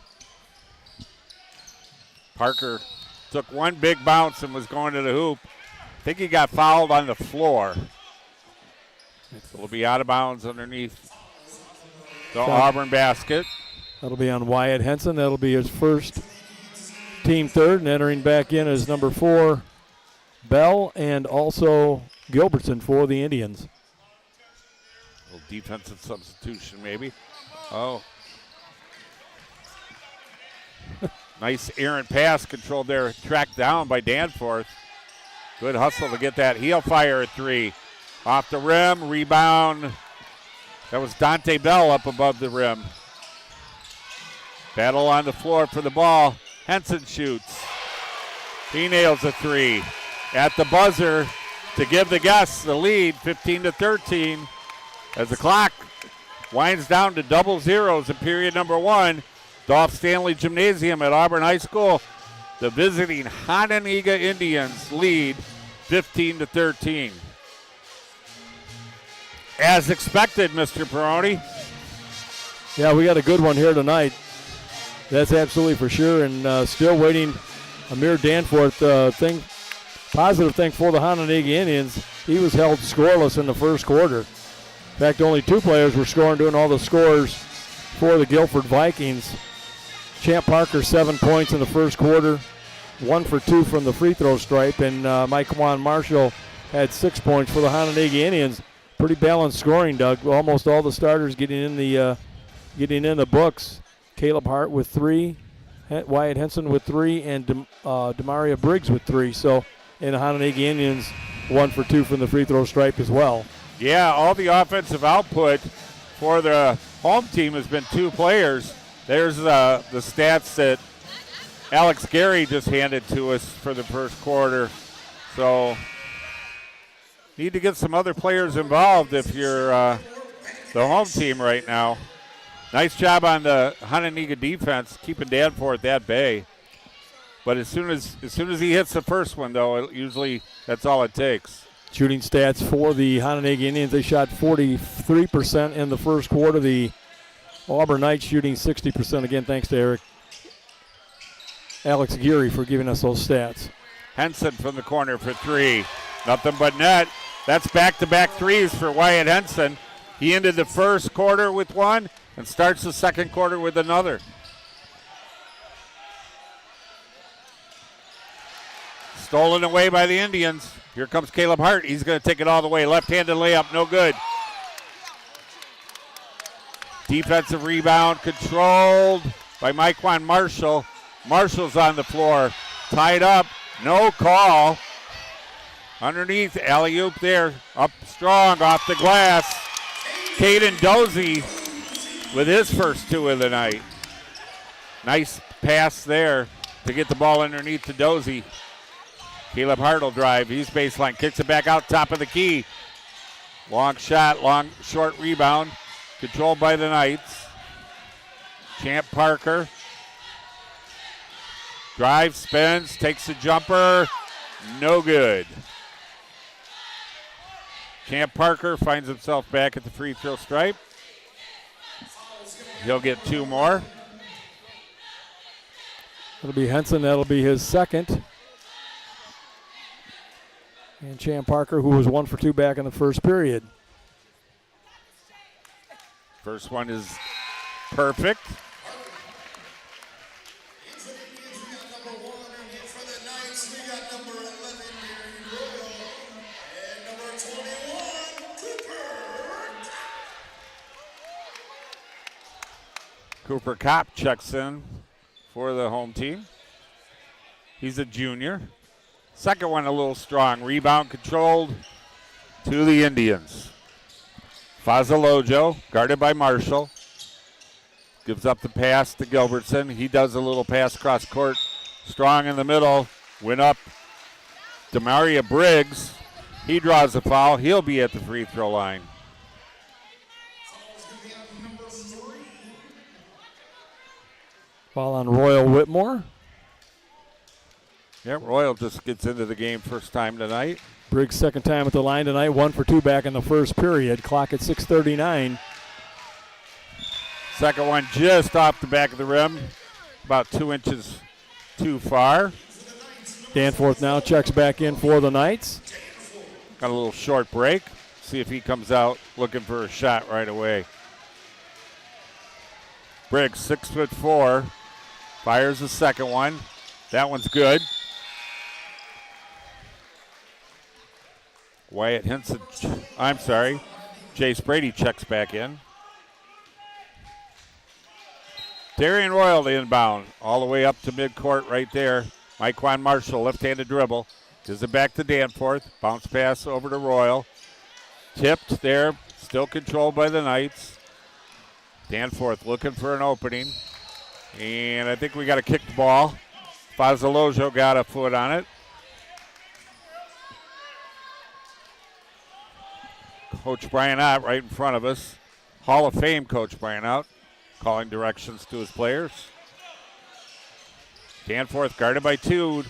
Parker took one big bounce and was going to the hoop. I think he got fouled on the floor. So it'll be out of bounds underneath the Auburn basket. That'll be on Wyatt Henson. That'll be his first team third, and entering back in as number 4, Bell, and also Gilbertson for the Indians. A little defensive substitution maybe. Oh. Nice errant pass controlled there, tracked down by Danforth. Good hustle to get that. He'll fire a 3. Off the rim, rebound. That was Dante Bell up above the rim. Battle on the floor for the ball. Henson shoots. He nails a 3. At the buzzer to give the guests the lead, 15-13. As the clock winds down to double zeros in period number 1. Dolph Stanley Gymnasium at Auburn High School. The visiting Hononegah Indians lead 15-13. As expected, Mr. Peroni. Yeah, we got a good one here tonight. That's absolutely for sure. And still waiting. Amir Danforth, positive thing for the Hononegah Indians. He was held scoreless in the first quarter. In fact, only 2 players were scoring, doing all the scores for the Guilford Vikings. Champ Parker, 7 points in the first quarter, 1 for 2 from the free throw stripe, and Mike Juan Marshall had 6 points for the Hononegah Indians. Pretty balanced scoring, Doug. Almost all the starters getting in the books. Caleb Hart with 3, Wyatt Henson with 3, and Demaria Briggs with 3. So, and the Hononegah Indians 1 for 2 from the free throw stripe as well. Yeah, all the offensive output for the home team has been 2 players. There's the stats that Alex Gary just handed to us for the first quarter. So, need to get some other players involved if you're the home team right now. Nice job on the Hononegah defense, keeping Danforth at bay. But as soon as he hits the first one, though, usually that's all it takes. Shooting stats for the Hononegah Indians, they shot 43% in the first quarter. The Auburn Knights shooting 60%. Again, thanks to Alex Geary for giving us those stats. Henson from the corner for 3. Nothing but net. That's back-to-back 3s for Wyatt Henson. He ended the first quarter with 1 and starts the second quarter with another. Stolen away by the Indians. Here comes Caleb Hart. He's going to take it all the way. Left-handed layup, no good. Defensive rebound controlled by Mike Juan Marshall. Marshall's on the floor. Tied up, no call. Underneath, alley-oop there. Up strong off the glass. Caden Dozie with his first 2 of the night. Nice pass there to get the ball underneath to Dozie. Caleb Hart will drive. He's baseline. Kicks it back out top of the key. Long shot, short rebound. Controlled by the Knights. Champ Parker. Drives, spins, takes a jumper. No good. Champ Parker finds himself back at the free throw stripe. He'll get 2 more. It'll be Henson. That'll be his second. And Champ Parker, who was 1 for 2 back in the first period. First one is perfect. Cooper Kopp checks in for the home team. He's a junior. Second one a little strong. Rebound controlled to the Indians. Fazalojo, guarded by Marshall. Gives up the pass to Gilbertson. He does a little pass cross court. Strong in the middle. Went up. Demaria Briggs. He draws a foul. He'll be at the free throw line. Foul on Royal Whitmore. Yeah, Royal just gets into the game first time tonight. Briggs second time at the line tonight. 1 for 2 back in the first period. Clock at 6:39. Second one just off the back of the rim. About 2 inches too far. Danforth now checks back in for the Knights. Got a little short break. See if he comes out looking for a shot right away. Briggs, 6'4", fires the second one. That one's good. Wyatt Henson, Jace Brady checks back in. Darian Royal the inbound, all the way up to midcourt right there. Myquan Marshall, left-handed dribble. Gives it back to Danforth. Bounce pass over to Royal. Tipped there, still controlled by the Knights. Danforth looking for an opening. And I think we got to kick the ball. Fazalojo got a foot on it. Coach Brian Ott right in front of us. Hall of Fame Coach Brian Ott calling directions to his players. Danforth guarded by 2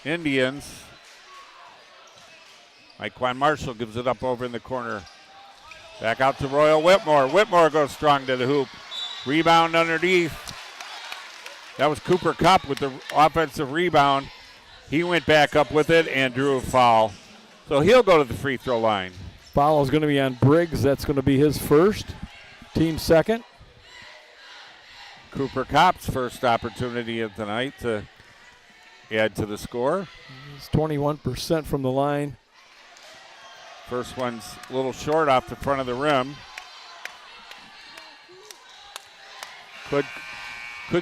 Indians. Myquan Marshall gives it up over in the corner. Back out to Royal Whitmore. Whitmore goes strong to the hoop. Rebound underneath. That was Cooper Kupp with the offensive rebound. He went back up with it and drew a foul. So he'll go to the free throw line. Foul is going to be on Briggs. That's going to be his first. Team second. Cooper Kupp's first opportunity of the night to add to the score. He's 21% from the line. First one's a little short off the front of the rim. Could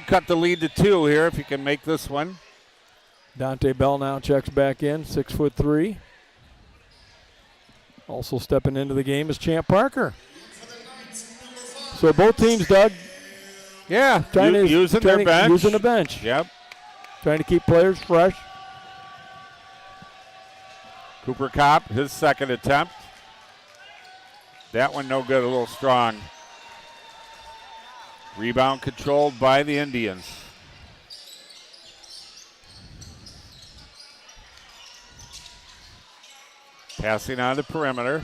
cut the lead to 2 here if he can make this one. Dante Bell now checks back in, 6'3". Also stepping into the game is Champ Parker. So both teams, Doug, using their bench. Using the bench. Yep. Trying to keep players fresh. Cooper Kupp, his second attempt. That one no good, a little strong. Rebound controlled by the Indians. Passing on the perimeter.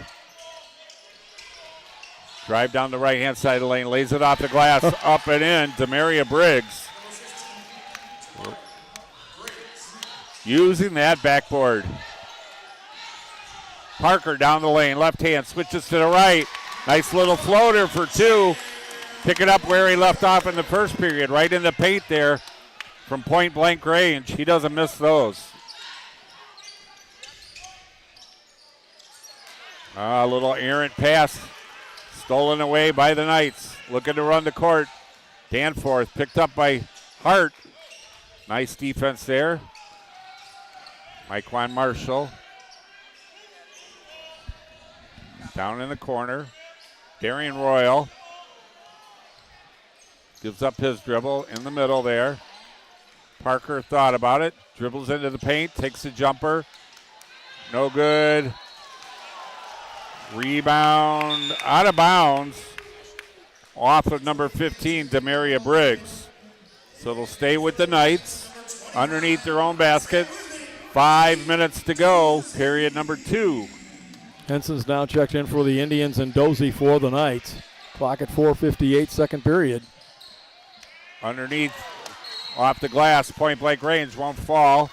Drive down the right-hand side of the lane, lays it off the glass, up and in. Demaria Briggs. Using that backboard. Parker down the lane, left hand, switches to the right. Nice little floater for 2. Pick it up where he left off in the first period, right in the paint there from point-blank range. He doesn't miss those. A little errant pass, stolen away by the Knights. Looking to run the court. Danforth picked up by Hart. Nice defense there. Myquan Marshall. Down in the corner. Darian Royal. Gives up his dribble in the middle there. Parker thought about it. Dribbles into the paint. Takes a jumper. No good. Rebound out of bounds. Off of number 15, Demaria Briggs. So it'll stay with the Knights underneath their own basket. 5 minutes to go, period number 2. Henson's now checked in for the Indians and Dozy for the Knights. Clock at 4:58, second period. Underneath, off the glass, point blank range, won't fall.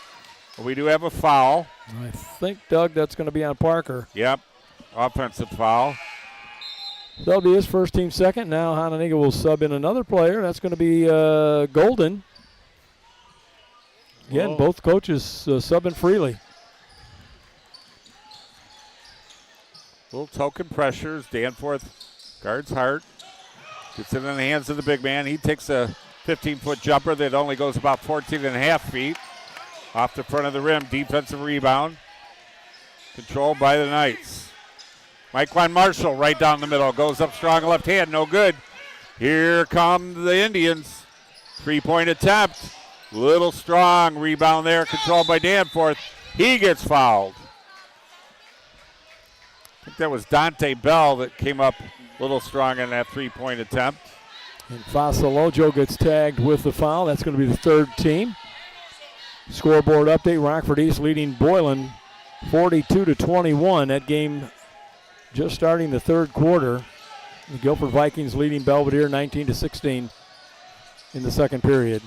But we do have a foul. I think, Doug, that's going to be on Parker. Yep, offensive foul. That'll be his first, team second. Now Hononegah will sub in another player. That's going to be Golden. Again, both coaches subbing freely. Little token pressures. Danforth guards Hart. Gets it in the hands of the big man. He takes a 15-foot jumper that only goes about 14 and a half feet. Off the front of the rim, defensive rebound. Controlled by the Knights. Mike Marshall right down the middle. Goes up strong left hand, no good. Here come the Indians. 3-point attempt. Little strong rebound there, controlled by Danforth. He gets fouled. I think that was Dante Bell that came up a little strong in that 3-point attempt. And Fasalojo gets tagged with the foul. That's going to be the third team. Scoreboard update, Rockford East leading Boylan 42-21. That game just starting the third quarter. The Guilford Vikings leading Belvedere 19-16 in the second period.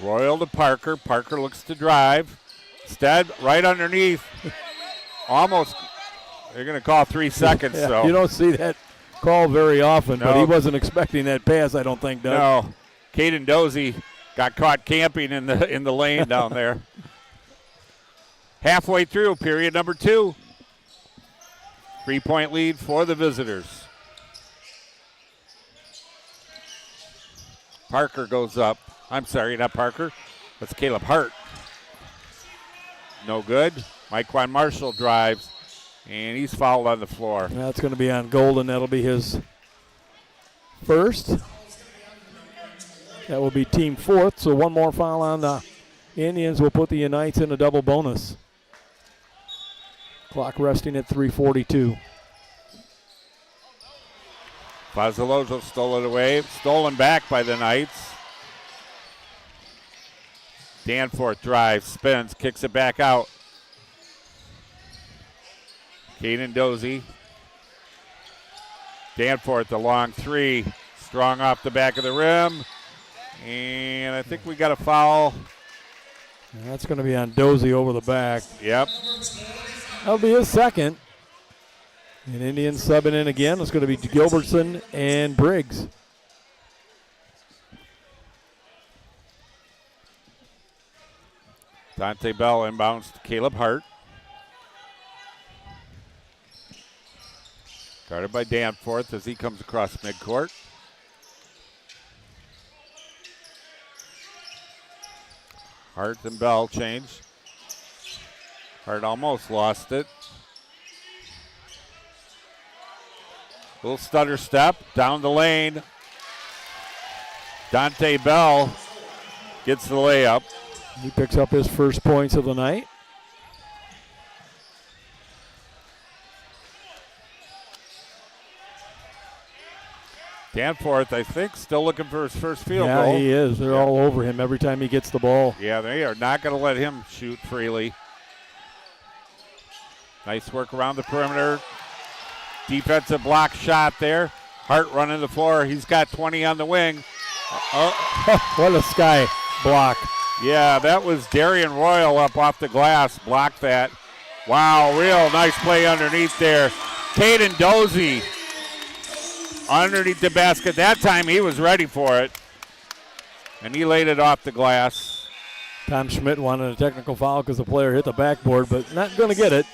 Royal to Parker. Parker looks to drive. Instead, right underneath. Almost, they're going to call 3 seconds. Yeah, so you don't see that call very often, No. but he wasn't expecting that pass, I don't think, Doug. No. Caden Dozie got caught camping in the lane down there. Halfway through period number 2. 3-point lead for the visitors. Parker goes up. I'm sorry, not Parker. That's Caleb Hart. No good. Mike Marshall drives, and he's fouled on the floor. That's going to be on Golden. That'll be his first. That will be team fourth, so one more foul on the Indians will put the Knights in a double bonus. Clock resting at 3:42. Fasalojo stole it away. Stolen back by the Knights. Danforth drives, spins, kicks it back out. Caden Dozie. Danforth, the long 3. Strong off the back of the rim. And I think we got a foul. And that's going to be on Dozie over the back. Yep. That'll be his second. And Indians subbing in again. It's going to be Gilbertson and Briggs. Dante Bell inbounds to Caleb Hart. Guarded by Danforth as he comes across midcourt. Hart and Bell change. Hart almost lost it. Little stutter step down the lane. Dante Bell gets the layup. He picks up his first points of the night. Danforth, I think, still looking for his first field goal. Yeah, he is. They're all over him every time he gets the ball. Yeah, they are not going to let him shoot freely. Nice work around the perimeter. Defensive block shot there. Hart running the floor. He's got 20 on the wing. What a sky block. Yeah, that was Darian Royal up off the glass. Blocked that. Wow, real nice play underneath there. Caden Dozie underneath the basket. That time he was ready for it. And he laid it off the glass. Tom Schmidt wanted a technical foul because the player hit the backboard, but not going to get it.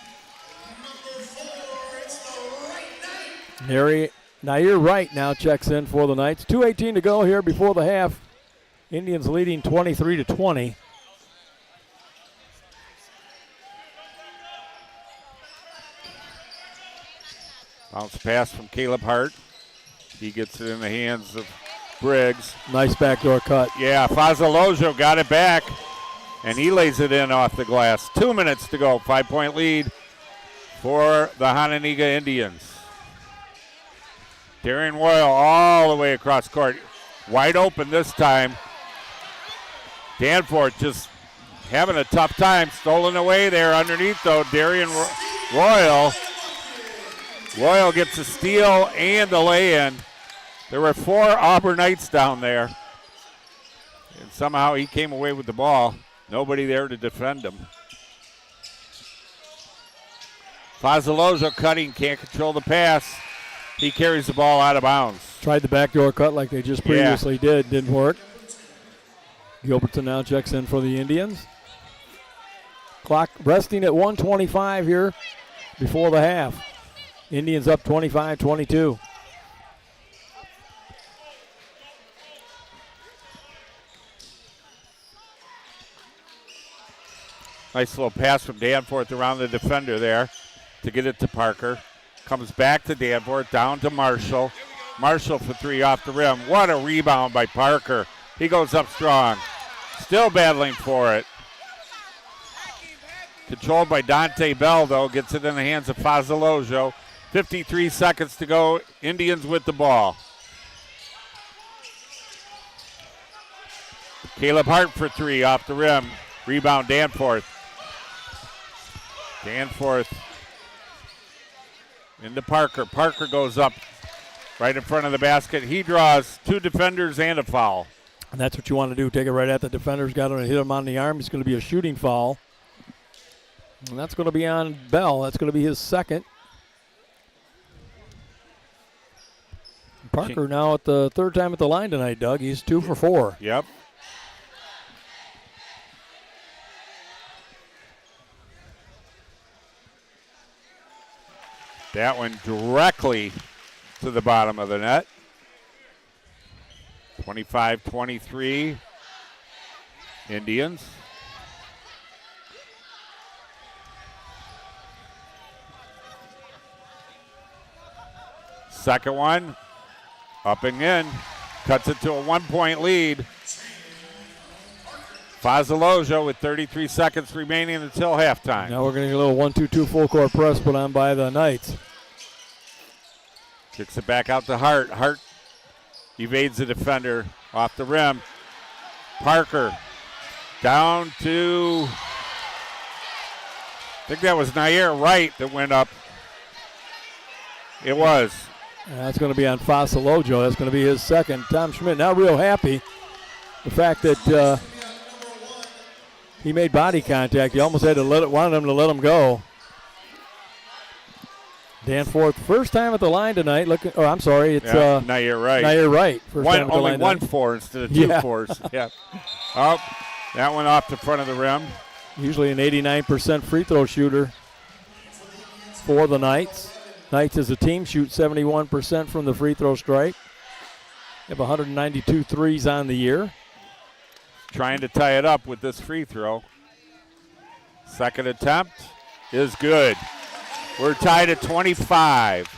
Nair Wright now checks in for the Knights. 2:18 to go here before the half. Indians leading 23-20. Bounce pass from Caleb Hart. He gets it in the hands of Briggs. Nice backdoor cut. Yeah, Fasalojo got it back, and he lays it in off the glass. 2 minutes to go. 5-point lead for the Hononegah Indians. Darian Royal all the way across court. Wide open this time. Danforth just having a tough time. Stolen away there underneath, though. Darian Royal. Royal gets a steal and a lay-in. There were 4 Auburn Knights down there. And somehow he came away with the ball. Nobody there to defend him. Fasalojo cutting, can't control the pass. He carries the ball out of bounds. Tried the backdoor cut like they just previously did. Didn't work. Gilbertson now checks in for the Indians. Clock resting at 1:25 here before the half. Indians up 25-22. Nice little pass from Danforth around the defender there to get it to Parker. Comes back to Danforth, down to Marshall. Marshall for three off the rim. What a rebound by Parker. He goes up strong. Still battling for it. Controlled by Dante Bell, though. Gets it in the hands of Fazalojo. 53 seconds to go. Indians with the ball. Caleb Hart for three off the rim. Rebound Danforth. Danforth into Parker. Parker goes up right in front of the basket. He draws two defenders and a foul. And that's what you want to do. Take it right at the defender's got to hit him on the arm. It's going to be a shooting foul. And that's going to be on Bell. That's going to be his second. Parker now at the third time at the line tonight, Doug. He's 2 for 4. Yep. That one directly to the bottom of the net. 25-23 Indians. Second one, up and in. Cuts it to a 1-point lead. Fazalojo with 33 seconds remaining until halftime. Now we're going to get a little 1-2-2 full court press put on by the Knights. Kicks it back out to Hart. Hart evades the defender off the rim. Parker down to, I think that was Nair Wright that went up. It was. That's going to be on Fazalojo. That's going to be his second. Tom Schmidt not real happy. The fact that he made body contact. He almost had to wanted him to let him go. Danforth, first time at the line tonight. I'm sorry, it's Nair Wright. Nair Wright. First time at the only line one tonight. four instead of two fours. Yeah. Oh, that one off the front of the rim. Usually an 89% free throw shooter for the Knights. Knights as a team shoot 71% from the free throw stripe. They have 192 threes on the year. Trying to tie it up with this free throw. Second attempt is good. We're tied at 25.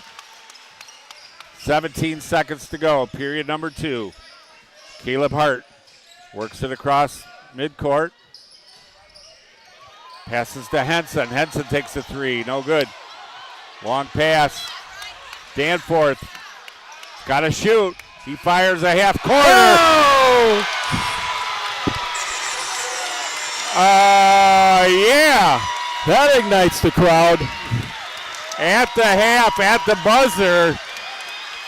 17 seconds to go, period number 2. Caleb Hart works it across midcourt. Passes to Henson. Henson takes a three, no good. Long pass. Danforth got to shoot. He fires a half corner. Oh! Yeah. That ignites the crowd. At the half, at the buzzer,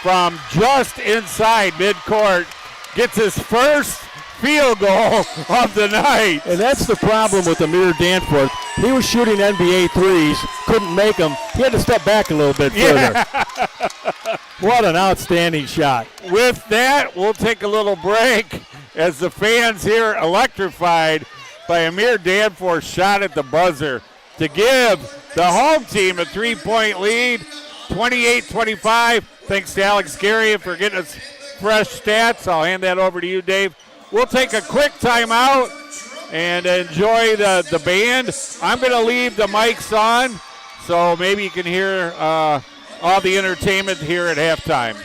from just inside midcourt, gets his first field goal of the night. And that's the problem with Amir Danforth. He was shooting NBA threes, couldn't make them. He had to step back a little bit further. Yeah. What an outstanding shot. With that, we'll take a little break as the fans here electrified by Amir Danforth's shot at the buzzer to give the home team a 3-point lead, 28-25. Thanks to Alex Gary for getting us fresh stats. I'll hand that over to you, Dave. We'll take a quick timeout and enjoy the band. I'm going to leave the mics on so maybe you can hear all the entertainment here at halftime.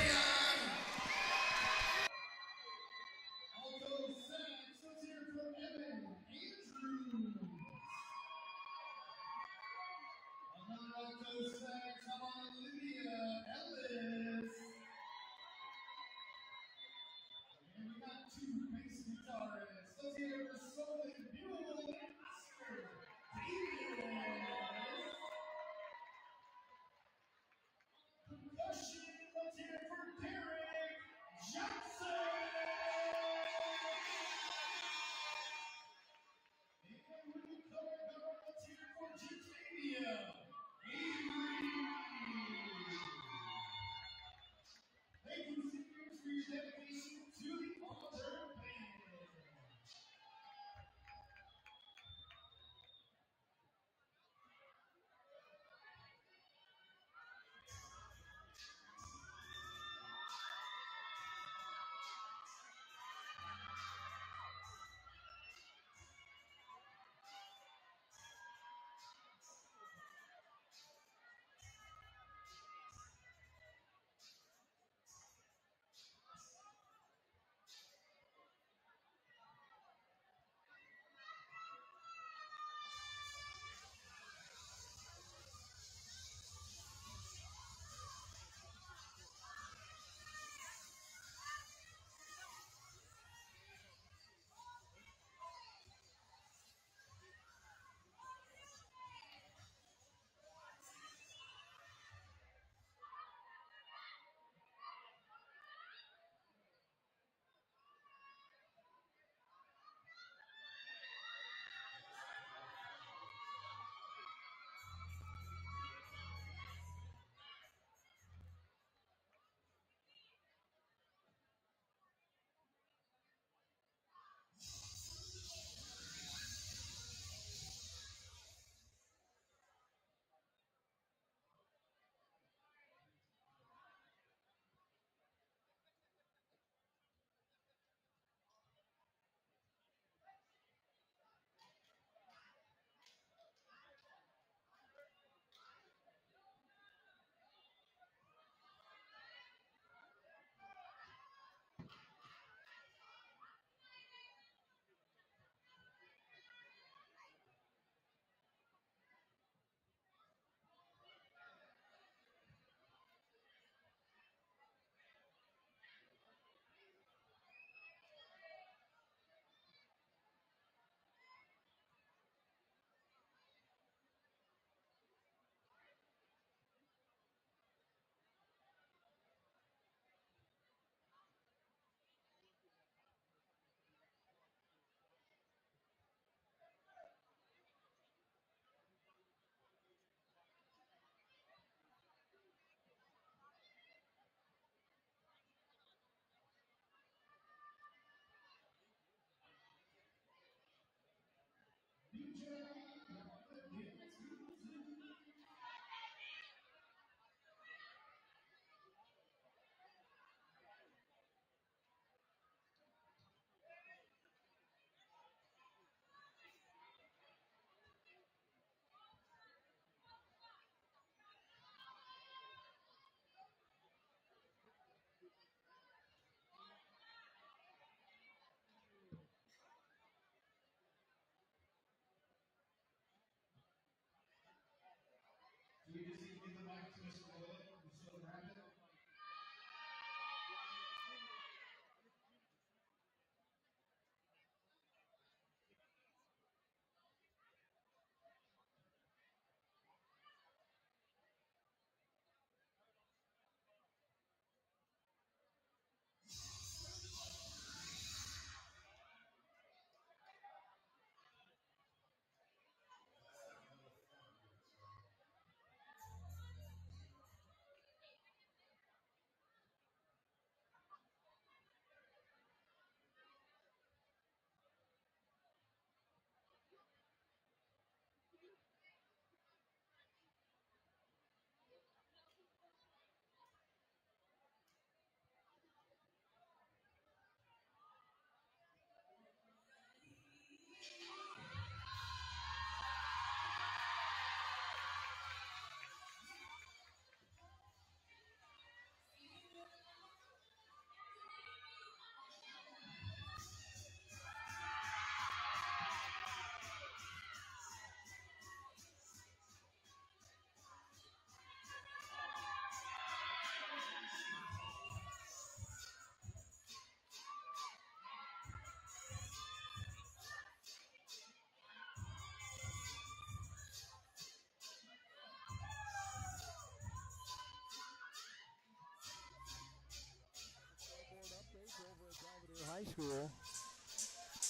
High School.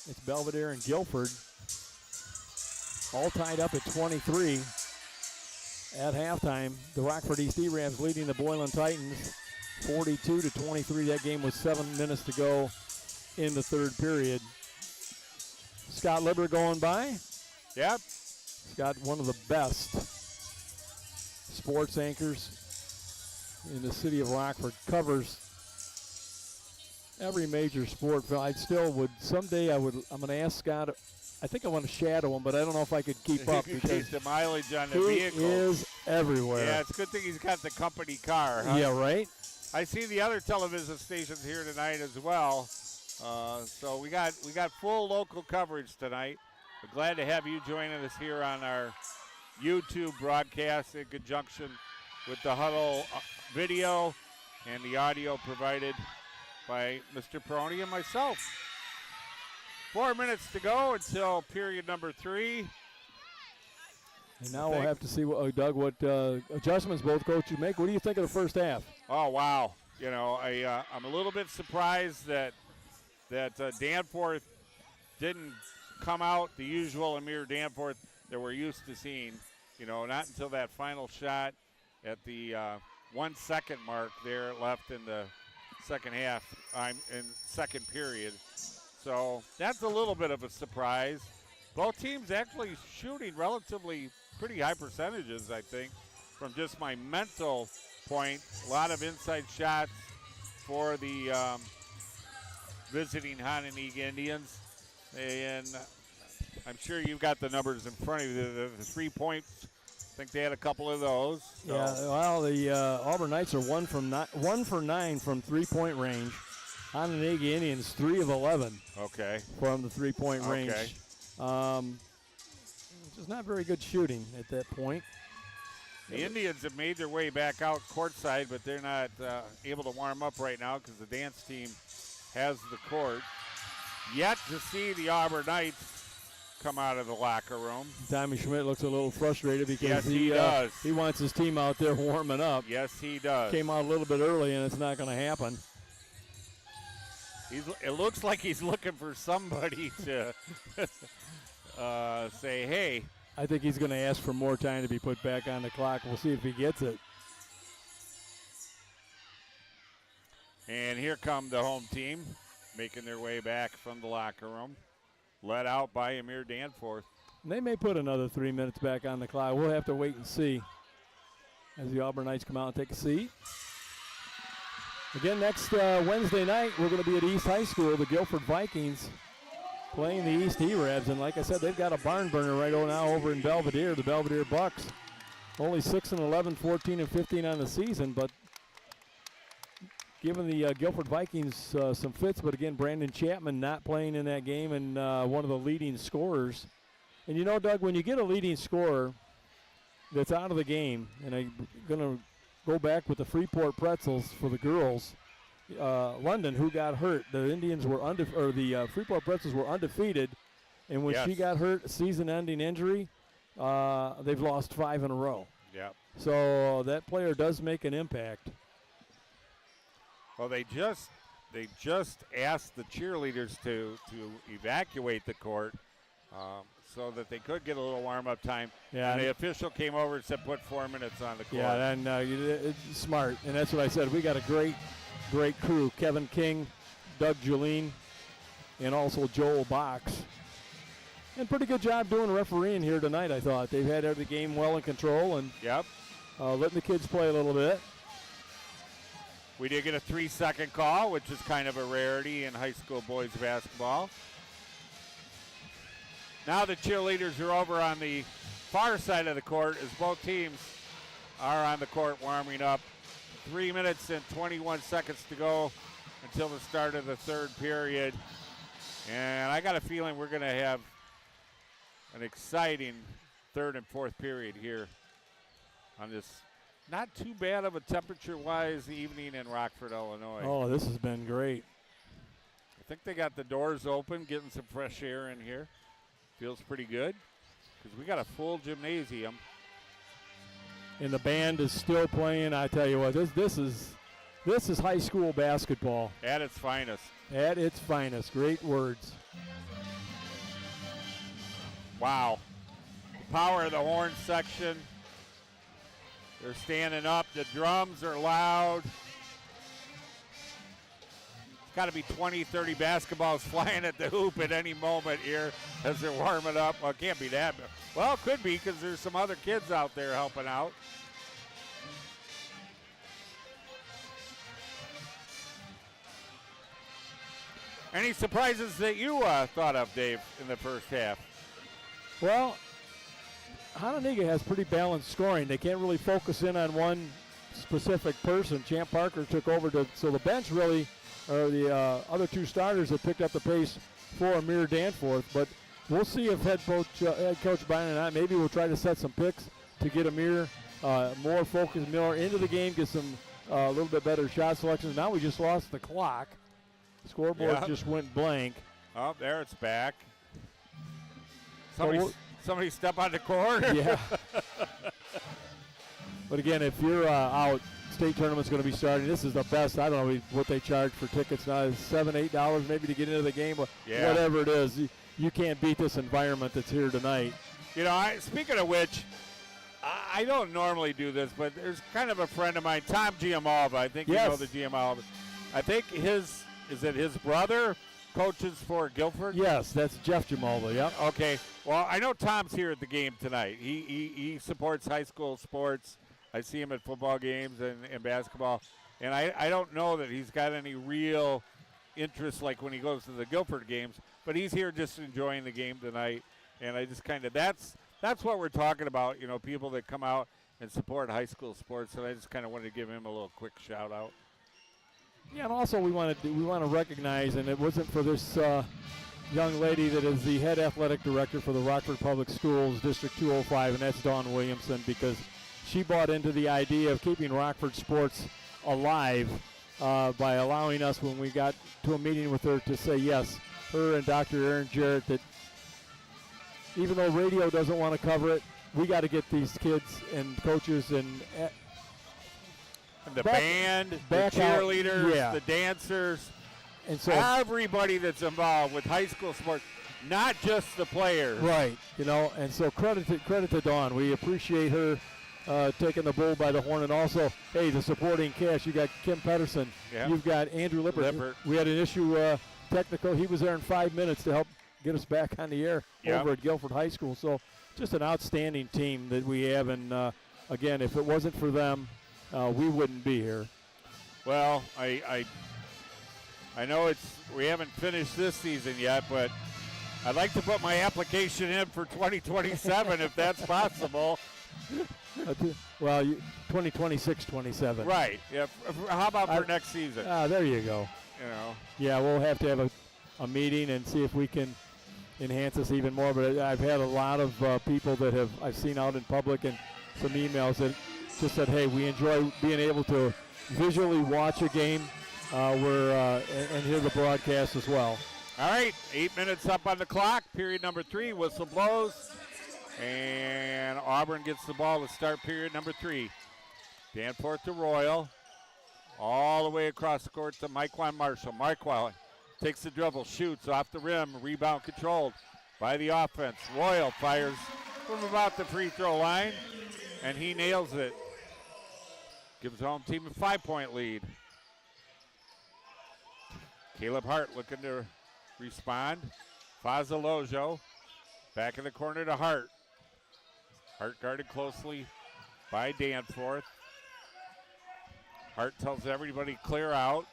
It's Belvedere and Guilford. All tied up at 23 at halftime. The Rockford East E-Rams leading the Boylan Titans 42-23. That game was 7 minutes to go in the third period. Scott Libber going by. Yep. Scott, one of the best sports anchors in the city of Rockford, covers every major sport. I still would, someday I'm going to ask Scott, I think I want to shadow him, but I don't know if I could keep up because the mileage on the he vehicle is everywhere. Yeah, it's a good thing he's got the company car. Huh? Yeah, right? I see the other television stations here tonight as well. So we got full local coverage tonight. We're glad to have you joining us here on our YouTube broadcast in conjunction with the Huddle video and the audio provided by Mr. Peroni and myself. 4 minutes to go until period number 3. And now we'll have to see, Doug, what adjustments both coaches make. What do you think of the first half? Oh, wow. You know, I'm a little bit surprised that Danforth didn't come out the usual Amir Danforth that we're used to seeing. You know, not until that final shot at the 1 second mark there left in the second half, in second period. So that's a little bit of a surprise. Both teams actually shooting relatively pretty high percentages, I think, from just my mental point. A lot of inside shots for the visiting Hononegah Indians. And I'm sure you've got the numbers in front of you. The 3 points, I think they had a couple of those. So. Yeah, well, the Auburn Knights are 1 for 9 from 3-point range. Hononegah Indians 3 of 11. Okay. From the 3-point range. Okay. Just not very good shooting at that point. The Indians have made their way back out courtside, but they're not able to warm up right now because the dance team has the court. Yet to see the Auburn Knights come out of the locker room. Tommy Schmidt looks a little frustrated because yes, he does. He wants his team out there warming up. Yes, he does. Came out a little bit early, and it's not going to happen. It looks like he's looking for somebody to say, hey. I think he's going to ask for more time to be put back on the clock. We'll see if he gets it. And here come the home team making their way back from the locker room, led out by Amir Danforth. And they may put another 3 minutes back on the clock. We'll have to wait and see as the Auburn Knights come out and take a seat. Again, next Wednesday night, we're going to be at East High School, the Guilford Vikings playing the East E-Rebs. And like I said, they've got a barn burner right now over in Belvedere, the Belvedere Bucks. Only 6-11, 14-15 on the season, but giving the Guilford Vikings some fits. But again, Brandon Chapman not playing in that game and one of the leading scorers. And you know, Doug, when you get a leading scorer that's out of the game, and I'm going to go back with the Freeport Pretzels for the girls, London, who got hurt. The Indians were the Freeport Pretzels were undefeated, and when she got hurt, a season-ending injury, they've lost 5 in a row. Yep. So that player does make an impact. Well, they just asked the cheerleaders to evacuate the court so that they could get a little warm-up time. Yeah, and the official came over and said put 4 minutes on the court. Yeah, and it's smart, and that's what I said. We got a great crew: Kevin King, Doug Julene, and also Joel Box. And pretty good job doing refereeing here tonight, I thought. They've had every game well in control and letting the kids play a little bit. We did get a 3-second call, which is kind of a rarity in high school boys basketball. Now the cheerleaders are over on the far side of the court as both teams are on the court warming up. 3 minutes and 21 seconds to go until the start of the third period. And I got a feeling we're going to have an exciting third and fourth period here on this not too bad of a temperature-wise evening in Rockford, Illinois. Oh, this has been great. I think they got the doors open, getting some fresh air in here. Feels pretty good because we got a full gymnasium. And the band is still playing. I tell you what, this is This is high school basketball. At its finest. At its finest. Great words. Wow. The power of the horn section. They're standing up. The drums are loud. It's got to be 20, 30 basketballs flying at the hoop at any moment here as they're warming up. Well, it can't be that. Well, it could be because there's some other kids out there helping out. Any surprises that you thought of, Dave, in the first half? Well, Hononegah has pretty balanced scoring. They can't really focus in on one specific person. Champ Parker took over, so the bench really, or the other two starters have picked up the pace for Amir Danforth. But we'll see if head coach Brian and I, maybe we'll try to set some picks to get Amir more focused, more into the game, get some a little bit better shot selections. Now we just lost the clock. Scoreboard just went blank. Oh, there it's back. Somebody step on the court. Yeah. But again, if you're out, state tournament's going to be starting. This is the best. I don't know what they charge for tickets now. It's $7, $8 maybe to get into the game. Whatever it is, you can't beat this environment that's here tonight. You know, speaking of which, I don't normally do this, but there's kind of a friend of mine, Tom Giamalva. I think you know the Giamalva. I think his brother coaches for Guilford? Yes, that's Jeff Giamalva, yep. Okay. Well, I know Tom's here at the game tonight. He supports high school sports. I see him at football games and basketball. And I don't know that he's got any real interest like when he goes to the Guilford games, but he's here just enjoying the game tonight. And I just kind of, that's what we're talking about, you know, people that come out and support high school sports. And I just kind of wanted to give him a little quick shout out. Yeah, and also we want to recognize, and it wasn't for this young lady that is the head athletic director for the Rockford Public Schools, District 205, and that's Dawn Williamson, because she bought into the idea of keeping Rockford sports alive by allowing us, when we got to a meeting with her, to say yes, her and Dr. Aaron Jarrett, that even though radio doesn't want to cover it, we got to get these kids and coaches and the band, the cheerleaders, the dancers, and so everybody that's involved with high school sports, not just the players. Right, you know, and so credit to Dawn. We appreciate her taking the bull by the horn, and also, hey, the supporting cast. You got Kim Pedersen. Yeah. You've got Andrew Lippert. We had an issue technical. He was there in 5 minutes to help get us back on the air over at Guilford High School. So just an outstanding team that we have, and again, if it wasn't for them, we wouldn't be here. Well, I know we haven't finished this season yet, but I'd like to put my application in for 2027 if that's possible. Well, 2026-27. Right. Yeah. How about for next season? There you go. You know. Yeah, we'll have to have a meeting and see if we can enhance this even more. But I've had a lot of people that I've seen out in public and some emails that just said, hey, we enjoy being able to visually watch a game and hear the broadcast as well. All right, 8 minutes up on the clock. Period number 3, whistle blows. And Auburn gets the ball to start period number 3. Danforth to Royal. All the way across the court to Myquan Marshall. Myquan takes the dribble, shoots off the rim. Rebound controlled by the offense. Royal fires from about the free throw line, and he nails it. Gives the home team a 5-point lead. Caleb Hart looking to respond. Fazalojo back in the corner to Hart. Hart guarded closely by Danforth. Hart tells everybody clear out.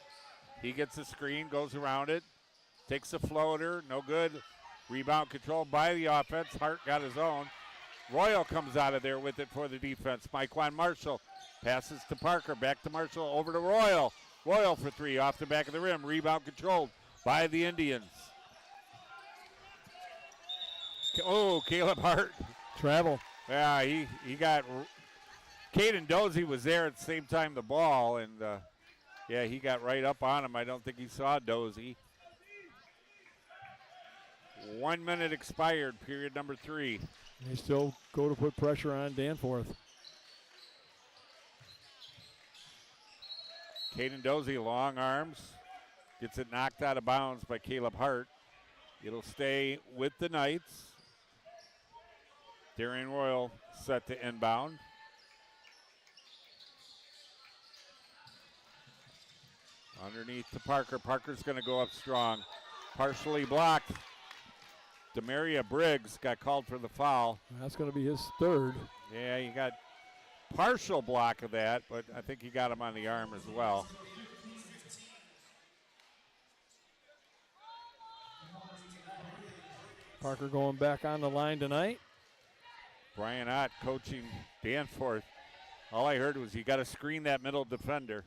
He gets the screen, goes around it, takes a floater, no good. Rebound controlled by the offense. Hart got his own. Royal comes out of there with it for the defense. Myquan Marshall passes to Parker, back to Marshall, over to Royal. Royal for 3, off the back of the rim. Rebound controlled by the Indians. Oh, Caleb Hart. Travel. Yeah, he got Caden Dozie was there at the same time the ball, and he got right up on him. I don't think he saw Dozie. 1 minute expired, period number 3. They still go to put pressure on Danforth. Caden Dozie, long arms. Gets it knocked out of bounds by Caleb Hart. It'll stay with the Knights. Darian Royal set to inbound. Underneath to Parker. Parker's going to go up strong. Partially blocked. Demaria Briggs got called for the foul. That's going to be his third. Yeah, you got partial block of that, but I think he got him on the arm as well. Parker going back on the line tonight. Brian Ott coaching Danforth. All I heard was you got to screen that middle defender.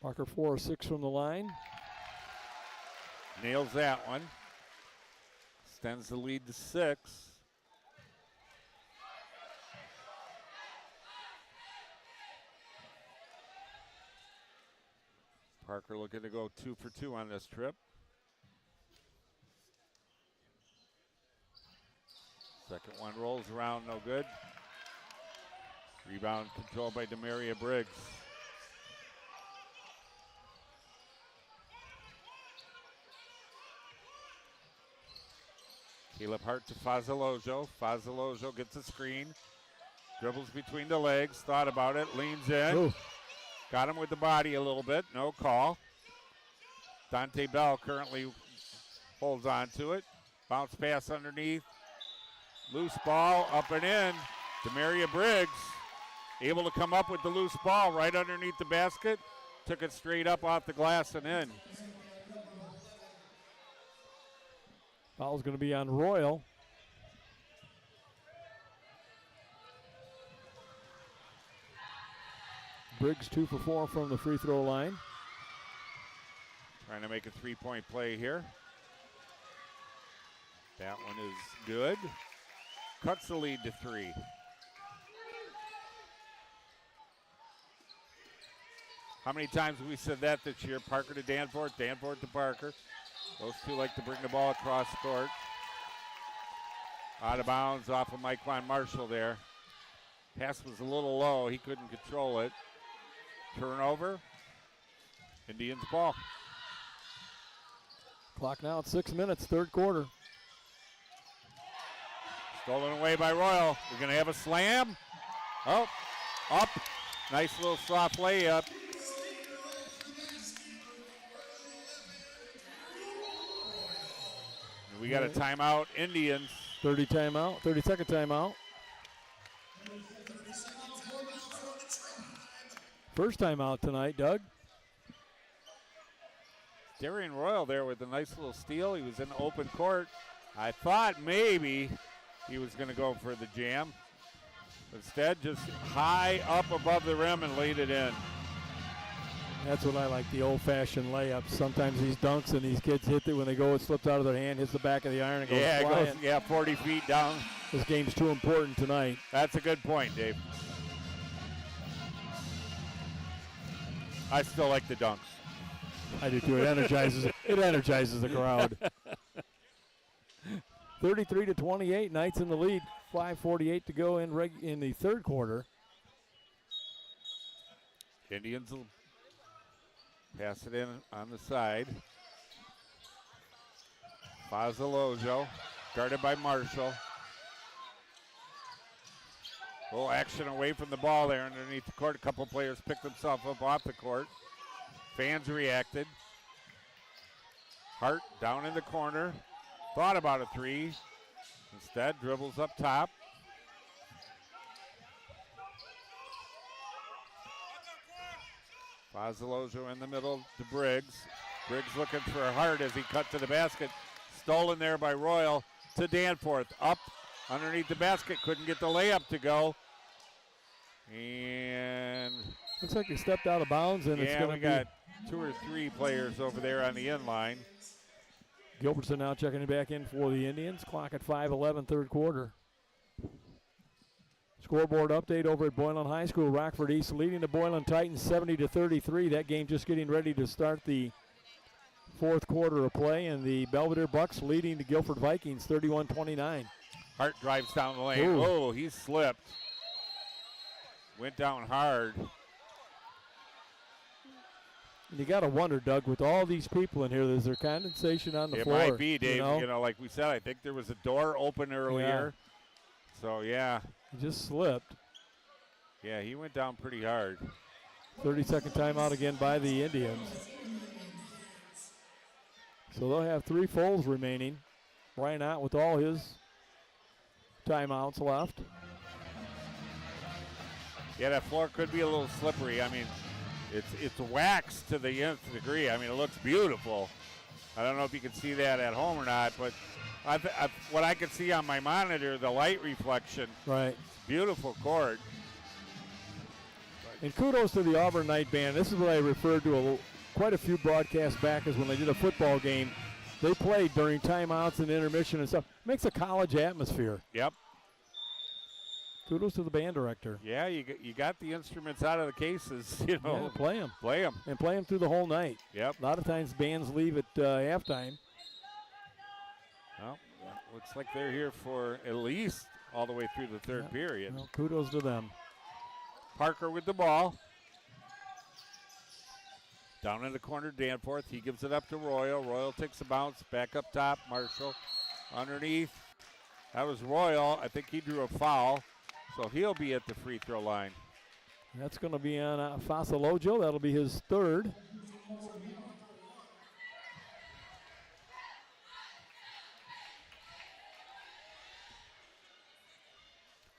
Parker 4 or 6 from the line. Nails that one. Extends the lead to 6. Parker looking to go 2 for 2 on this trip. Second one rolls around, no good. Rebound controlled by Demaria Briggs. Caleb Hart to Fazalojo. Fazalojo gets a screen. Dribbles between the legs. Thought about it. Leans in. Ooh. Got him with the body a little bit. No call. Dante Bell currently holds on to it. Bounce pass underneath. Loose ball up and in. Demaria Briggs able to come up with the loose ball right underneath the basket. Took it straight up off the glass and in. Foul's going to be on Royal. Briggs 2 for 4 from the free throw line. Trying to make a 3-point play here. That one is good. Cuts the lead to 3. How many times have we said that this year? Parker to Danforth, Danforth to Parker. Those two like to bring the ball across court. Out of bounds off of Mike Marshall there. Pass was a little low. He couldn't control it. Turnover. Indians ball. Clock now at 6 minutes, third quarter. Stolen away by Royal. We're going to have a slam. Oh, up. Nice little soft layup. We got a timeout, Indians. 30-second timeout. First timeout tonight, Doug. Darian Royal there with a nice little steal. He was in open court. I thought maybe he was going to go for the jam. Instead, just high up above the rim and laid it in. That's what I like, the old-fashioned layups. Sometimes these dunks and these kids hit it when they go, it slips out of their hand, hits the back of the iron, and goes flying. It goes 40 feet down. This game's too important tonight. That's a good point, Dave. I still like the dunks. I do too. It energizes the crowd. 33-28, Knights in the lead. 5:48 to go in the third quarter. Indians will pass it in on the side. Fazalojo, guarded by Marshall. A little action away from the ball there underneath the court. A couple players picked themselves up off the court. Fans reacted. Hart down in the corner. Thought about a three. Instead, dribbles up top. Fazalojo in the middle to Briggs. Briggs looking for Hart as he cut to the basket. Stolen there by Royal to Danforth. Up underneath the basket. Couldn't get the layup to go. And looks like he stepped out of bounds. And it's going to got 2 or 3 players over there on the end line. Gilbertson now checking it back in for the Indians. Clock at 5:11, third quarter. Scoreboard update over at Boylan High School. Rockford East leading the Boylan Titans 70-33. That game just getting ready to start the fourth quarter of play, and the Belvedere Bucks leading the Guilford Vikings 31-29. Hart drives down the lane. Ooh. Oh, he slipped. Went down hard. And you got to wonder, Doug, with all these people in here, is there condensation on the floor? It might be, Dave. You know? Like we said, I think there was a door open earlier. Yeah. So, yeah. He just slipped. Yeah, he went down pretty hard. 30-second timeout again by the Indians. So they'll have 3 fulls remaining. Brian Ott with all his timeouts left. Yeah, that floor could be a little slippery. I mean, it's waxed to the nth degree. I mean, it looks beautiful. I don't know if you can see that at home or not, but what I can see on my monitor, the light reflection. Right. Beautiful court. And kudos to the Auburn Night Band. This is what I referred to quite a few broadcasts back as when they did a football game. They played during timeouts and intermission and stuff. Makes a college atmosphere. Yep. Kudos to the band director. Yeah, you got the instruments out of the cases, you know. Yeah, play them. Play them. And play them through the whole night. Yep. A lot of times bands leave at halftime. Well, looks like they're here for at least all the way through the third period. Well, kudos to them. Parker with the ball. Down in the corner, Danforth. He gives it up to Royal. Royal takes a bounce. Back up top, Marshall. Underneath. That was Royal. I think he drew a foul. So he'll be at the free throw line. That's going to be on Fasalojo. That'll be his third.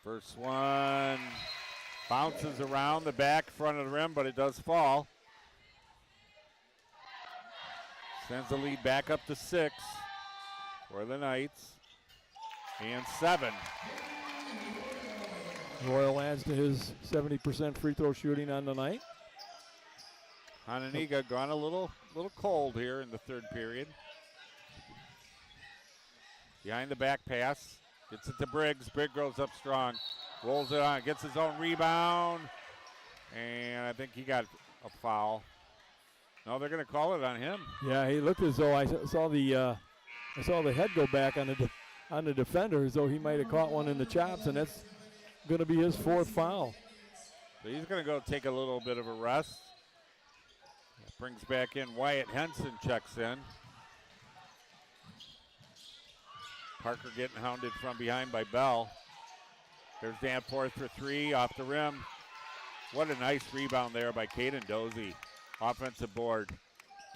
First one bounces around the back front of the rim, but it does fall. Sends the lead back up to 6 for the Knights. And 7. Royal adds to his 70% free throw shooting on the night. Hananiga gone a little cold here in the third period. Behind the back pass. Gets it to Briggs. Briggs goes up strong. Rolls it on. Gets his own rebound. And I think he got a foul. No, they're going to call it on him. Yeah, he looked as though I saw the head go back on the defender, as though he might have caught one in the chops, and that's going to be his 4th foul. So he's going to go take a little bit of a rest. Brings back in Wyatt Henson, checks in. Parker getting hounded from behind by Bell. There's Danforth for 3 off the rim. What a nice rebound there by Caden Dozie. Offensive board.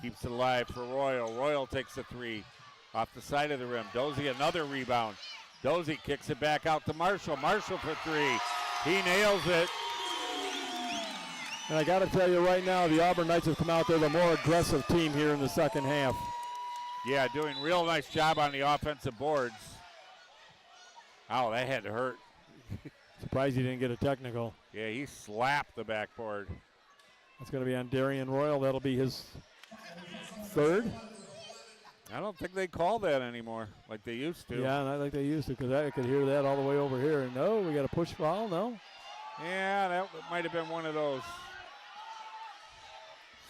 Keeps it alive for Royal. Royal takes the 3 off the side of the rim. Dozie another rebound. Dozie kicks it back out to Marshall. Marshall for 3. He nails it. And I got to tell you right now, the Auburn Knights have come out there the more aggressive team here in the second half. Yeah, doing real nice job on the offensive boards. Oh, that had to hurt. Surprised he didn't get a technical. Yeah, he slapped the backboard. That's going to be on Darian Royal. That'll be his 3rd. I don't think they call that anymore like they used to. Yeah, not like they used to, because I could hear that all the way over here. No, we got a push foul, no? Yeah, that might have been one of those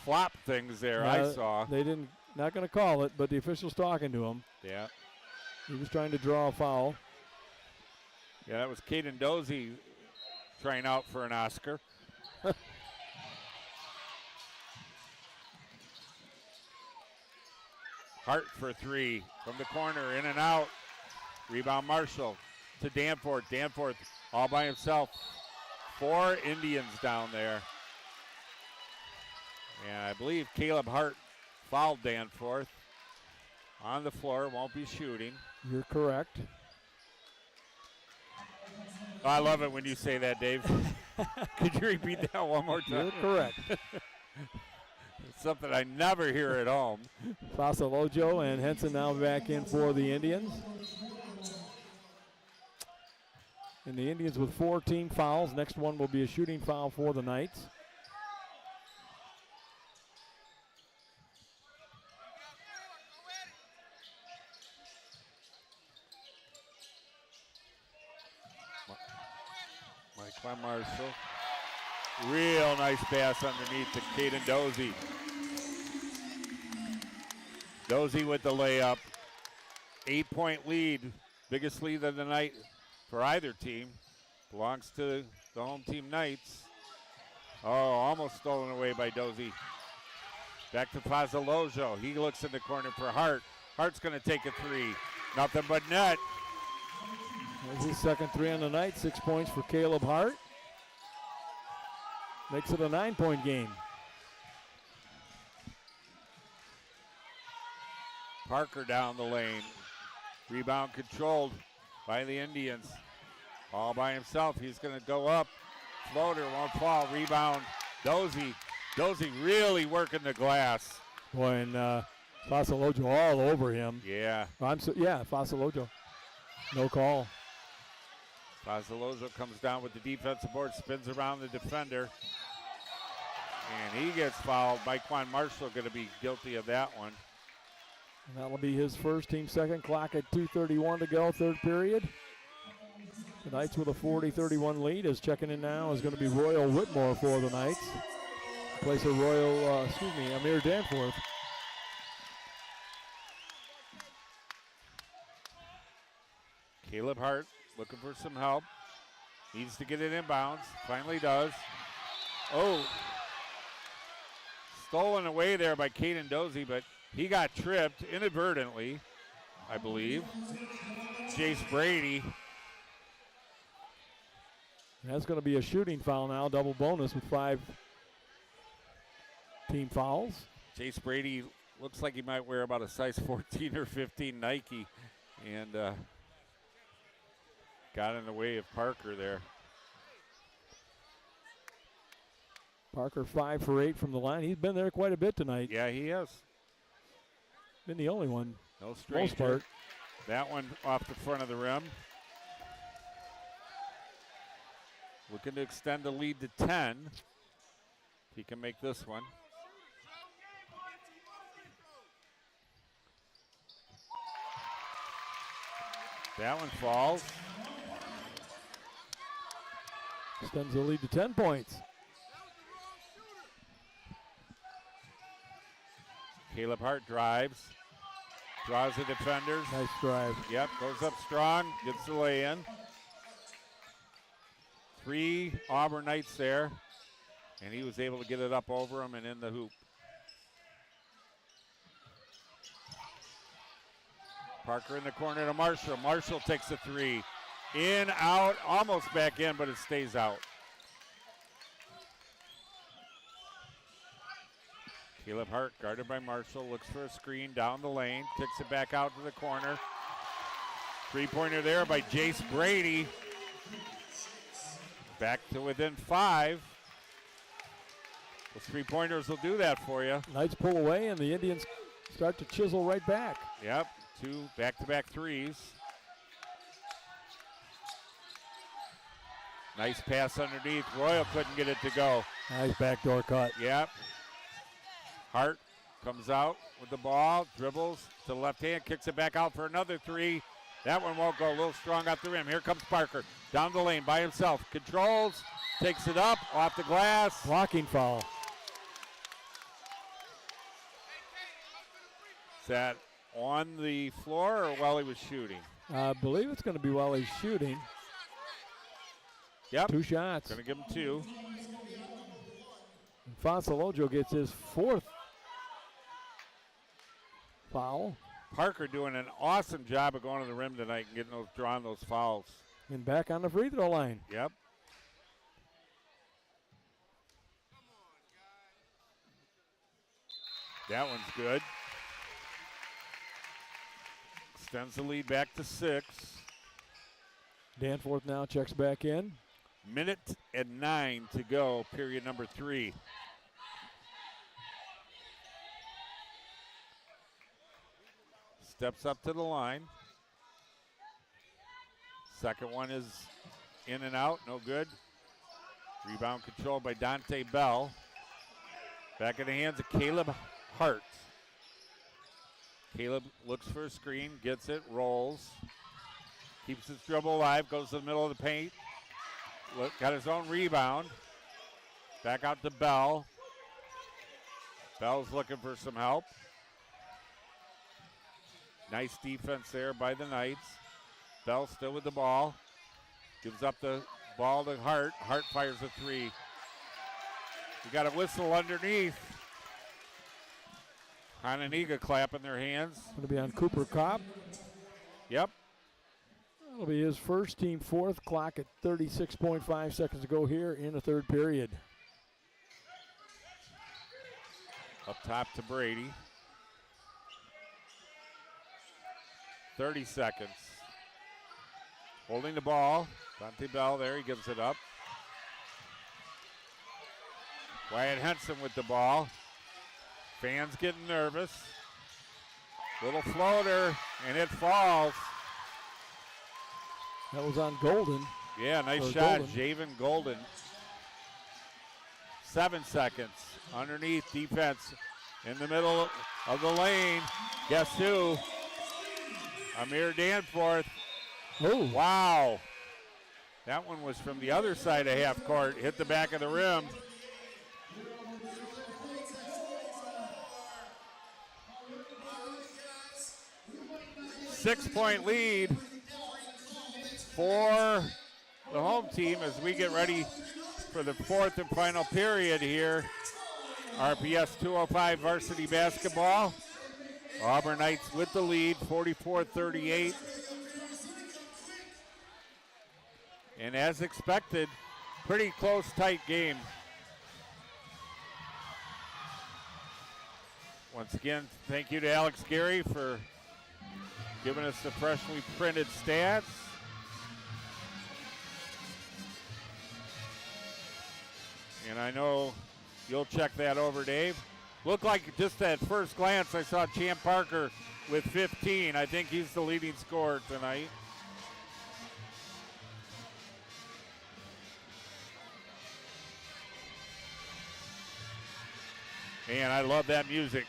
flop things there I saw. They didn't, not going to call it, but the official's talking to him. Yeah. He was trying to draw a foul. Yeah, that was Caden Dozie trying out for an Oscar. Hart for 3 from the corner, in and out. Rebound Marshall to Danforth. Danforth all by himself. 4 Indians down there. And I believe Caleb Hart fouled Danforth. On the floor, won't be shooting. You're correct. I love it when you say that, Dave. Could you repeat that one more time? You're correct. It's something I never hear at home. Fasalojo and Henson now back in for the Indians. And the Indians with 14 fouls. Next one will be a shooting foul for the Knights. Mike Marshall. Real nice pass underneath to Caden Dozie. Dozie with the layup. 8-point lead. Biggest lead of the night for either team. Belongs to the home team Knights. Oh, almost stolen away by Dozie. Back to Fazalojo. He looks in the corner for Hart. Hart's going to take a three. Nothing but net. There's his second three on the night. 6 points for Caleb Hart. Makes it a 9-point game. Parker down the lane. Rebound controlled by the Indians. All by himself. He's going to go up. Floater won't fall. Rebound. Dozy. Dozy really working the glass. Boy, and Fazalojo all over him. Yeah. Fazalojo. No call. Fazalojo comes down with the defensive board, spins around the defender. And he gets fouled. Myquan Marshall going to be guilty of that one. And that'll be his first, team second. Clock at 2:31 to go, third period. The Knights with a 40-31 lead. Is checking in now is going to be Royal Whitmore for the Knights. Place of Amir Danforth. Caleb Hart looking for some help. Needs to get it inbounds. Finally does. Oh. Stolen away there by Caden Dozy, but he got tripped inadvertently, I believe. Jace Brady. And that's going to be a shooting foul now, double bonus with 5 team fouls. Jace Brady looks like he might wear about a size 14 or 15 Nike, and got in the way of Parker there. Parker 5 for 8 from the line. He's been there quite a bit tonight. Yeah, he has. Been the only one. No stranger. Most part. That one off the front of the rim. Looking to extend the lead to 10. If he can make this one. That one falls. Extends the lead to 10 points. Caleb Hart drives. Draws the defenders. Nice drive. Yep, goes up strong. Gets the lay in. 3 Auburn Knights there. And he was able to get it up over him and in the hoop. Parker in the corner to Marshall. Marshall takes a 3. In, out, almost back in, but it stays out. Caleb Hart guarded by Marshall. Looks for a screen down the lane. Kicks it back out to the corner. 3-pointer there by Jace Brady. Back to within 5. Those 3-pointers will do that for you. Knights pull away, and the Indians start to chisel right back. Yep, 2 back-to-back threes. Nice pass underneath. Royal couldn't get it to go. Nice backdoor cut. Yep. Hart comes out with the ball, dribbles to the left hand, kicks it back out for another 3. That one won't go. A little strong off the rim. Here comes Parker down the lane by himself. Controls, takes it up, off the glass. Blocking foul. Is that on the floor or while he was shooting? I believe it's going to be while he's shooting. Yep. 2 shots. Going to give him 2. Fazalojo gets his 4th foul. Parker doing an awesome job of going to the rim tonight and getting drawing those fouls. And back on the free throw line. Yep. That one's good. Extends the lead back to 6. Danforth now checks back in. 1:09 to go, period number 3. Steps up to the line. Second one is in and out, no good. Rebound controlled by Dante Bell. Back in the hands of Caleb Hart. Caleb looks for a screen, gets it, rolls. Keeps his dribble alive, goes to the middle of the paint. Got his own rebound. Back out to Bell. Bell's looking for some help. Nice defense there by the Knights. Bell still with the ball. Gives up the ball to Hart. Hart fires a 3. You got a whistle underneath. Hananiga clapping their hands. Going to be on Cooper Kopp. Yep. That'll be his first, team fourth. Clock at 36.5 seconds to go here in the third period. Up top to Brady. 30 seconds. Holding the ball. Dante Bell there, he gives it up. Wyatt Henson with the ball. Fans getting nervous. Little floater, and it falls. That was on Golden. Yeah, nice Or shot, Golden. Javen Golden. 7 seconds. Underneath defense in the middle of the lane. Guess who? Amir Danforth. Oh, Wow. That one was from the other side of half court. Hit the back of the rim. Six-point lead for the home team as we get ready for the fourth and final period here. RPS 205 varsity basketball. Auburn Knights with the lead, 44-38. And as expected, pretty close, tight game. Once again, thank you to Alex Gary for giving us the freshly printed stats. And I know you'll check that over, Dave. Looked like just at first glance I saw Champ Parker with 15. I think he's the leading scorer tonight. Man, I love that music.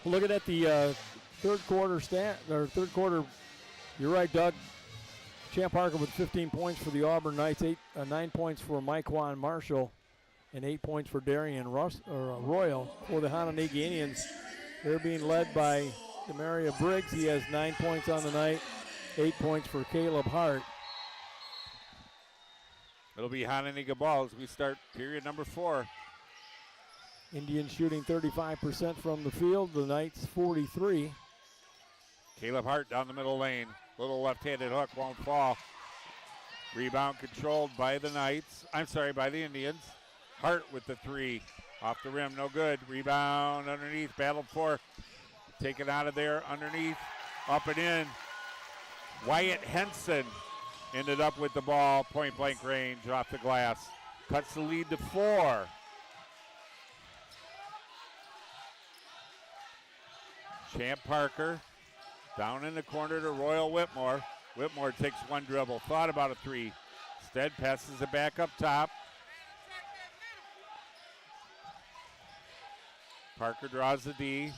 looking at the third quarter third quarter, you're right, Doug. Champ Parker with 15 points for the Auburn Knights, 9 points for Myquan Marshall, and 8 points for Darian Royal for the Hananiga Indians. They're being led by Demaria Briggs. He has 9 points on the night, 8 points for Caleb Hart. It'll be Hananiga ball as we start period number 4. Indians shooting 35% from the field, the Knights 43. Caleb Hart down the middle lane. Little left-handed hook won't fall. Rebound controlled by the Knights. By the Indians. Hart with the 3. Off the rim, no good. Rebound underneath, battled for. Taken out of there underneath. Up and in. Wyatt Henson ended up with the ball. Point blank range off the glass. Cuts the lead to 4. Champ Parker down in the corner to Royal Whitmore. Whitmore takes one dribble, thought about a 3. Instead passes it back up top. Parker draws the D.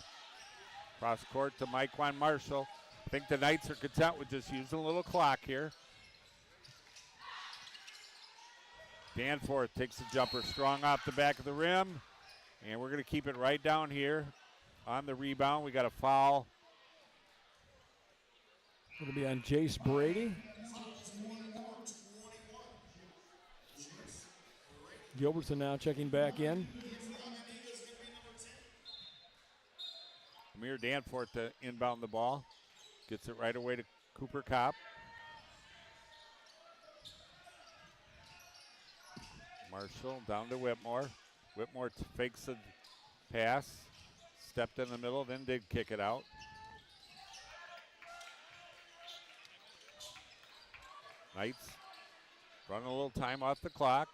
Cross court to Myquan Marshall. I think the Knights are content with just using a little clock here. Danforth takes the jumper strong off the back of the rim. And we're going to keep it right down here on the rebound. We got a foul. Going to be on Jace Brady. Gilbertson now checking back in. Amir Danforth to inbound the ball. Gets it right away to Cooper Kopp. Marshall down to Whitmore. Whitmore fakes the pass. Stepped in the middle, then did kick it out. Knights running a little time off the clock.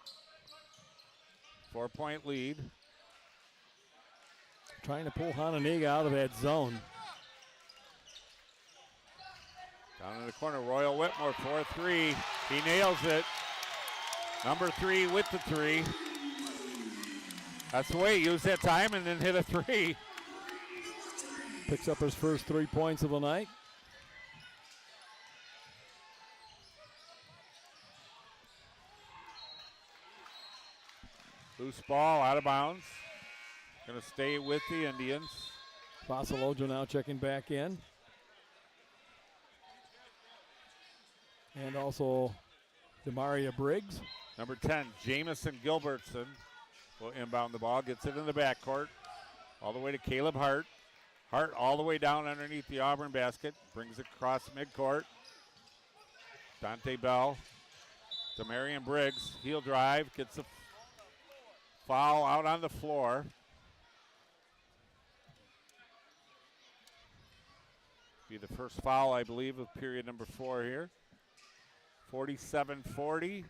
4-point lead. Trying to pull Hananiga out of that zone. Down in the corner, Royal Whitmore, 4-3. He nails it. Number 3 with the 3. That's the way, use that time and then hit a 3. Picks up his first 3 points of the night. Loose ball, out of bounds. Going to stay with the Indians. Fasalojo now checking back in. And also Demaria Briggs. Number 10, Jamison Gilbertson will inbound the ball. Gets it in the backcourt. All the way to Caleb Hart. Hart all the way down underneath the Auburn basket. Brings it across midcourt. Dante Bell. Demarion Briggs. Heel drive. Gets a foul out on the floor. Be the first foul, I believe, of period number 4 here. 47-40.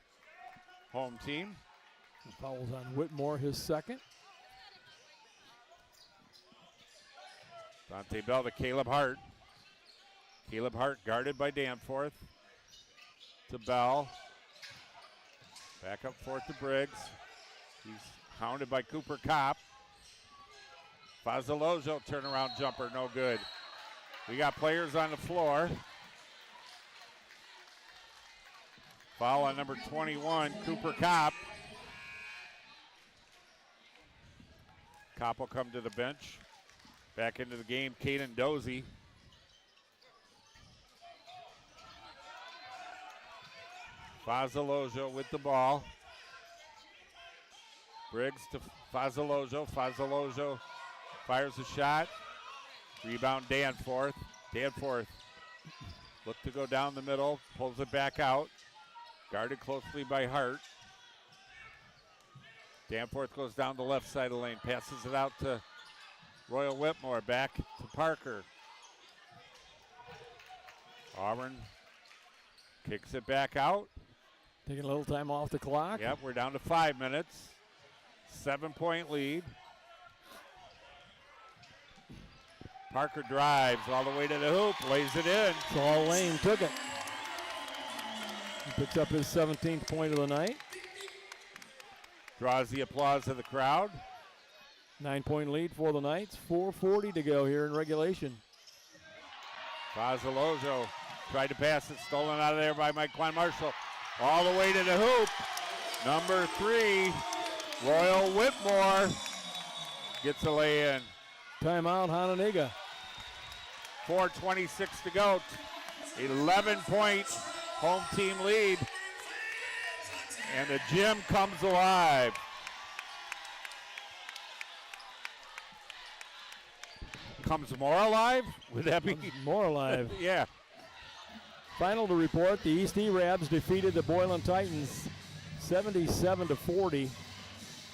Home team. The foul's on Whitmore, his second. Dante Bell to Caleb Hart. Caleb Hart guarded by Danforth. To Bell. Back up forth to Briggs. He's hounded by Cooper Kopp. Fasalojo turnaround jumper, no good. We got players on the floor. Foul on number 21, Cooper Kopp. Kopp will come to the bench. Back into the game, Caden Dozie. Fasalojo with the ball. Briggs to Fasalojo. Fasalojo fires a shot. Rebound Danforth. Danforth look to go down the middle. Pulls it back out. Guarded closely by Hart. Danforth goes down the left side of the lane. Passes it out to Royal Whitmore. Back to Parker. Auburn kicks it back out. Taking a little time off the clock. Yep, we're down to 5 minutes. 7-point lead. Parker drives all the way to the hoop, lays it in. Saul Lane took it. He picks up his 17th point of the night. Draws the applause of the crowd. 9-point lead for the Knights. 4:40 to go here in regulation. Fasalojo tried to pass it, stolen out of there by Mike Quan Marshall. All the way to the hoop. Number 3, Royal Whitmore gets a lay in. Timeout, Hononegah. 4:26 to go. 11-point home team lead. And the gym comes alive. Comes more alive? Would that be? More alive. Yeah. Final to report, the East E-Rabs defeated the Boylan Titans 77-40.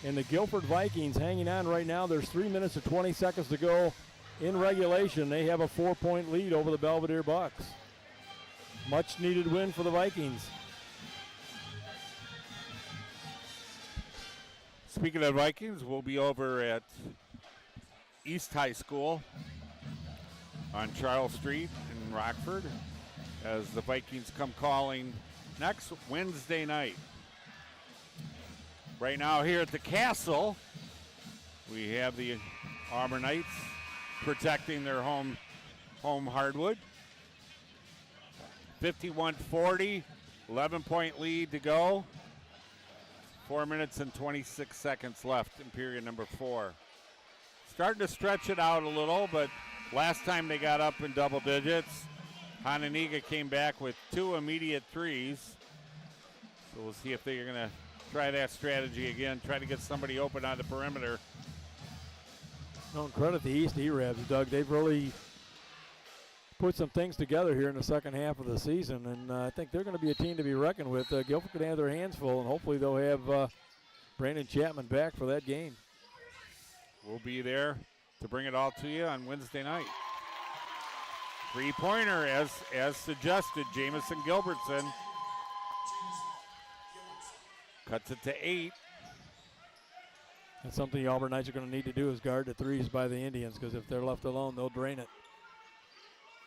And the Guilford Vikings hanging on right now. There's 3 minutes and 20 seconds to go in regulation. They have a 4-point lead over the Belvedere Bucks. Much needed win for the Vikings. Speaking of Vikings, we'll be over at East High School on Charles Street in Rockford as the Vikings come calling next Wednesday night. Right now here at the Castle, we have the Auburn Knights protecting their home hardwood. 51-40, 11-point lead to go. 4 minutes and 26 seconds left in period number 4. Starting to stretch it out a little, but last time they got up in double digits, Hononegah came back with 2 immediate threes. So we'll see if they're going to try that strategy again, try to get somebody open on the perimeter. Don't credit the East E-Rabs, Doug. They've really put some things together here in the second half of the season, and I think they're going to be a team to be reckoned with. Guilford could have their hands full, and hopefully they'll have Brandon Chapman back for that game. We'll be there to bring it all to you on Wednesday night. Three-pointer, as suggested, Jamison Gilbertson. Cuts it to 8. That's something the Auburn Knights are going to need to do is guard the threes by the Indians, because if they're left alone, they'll drain it.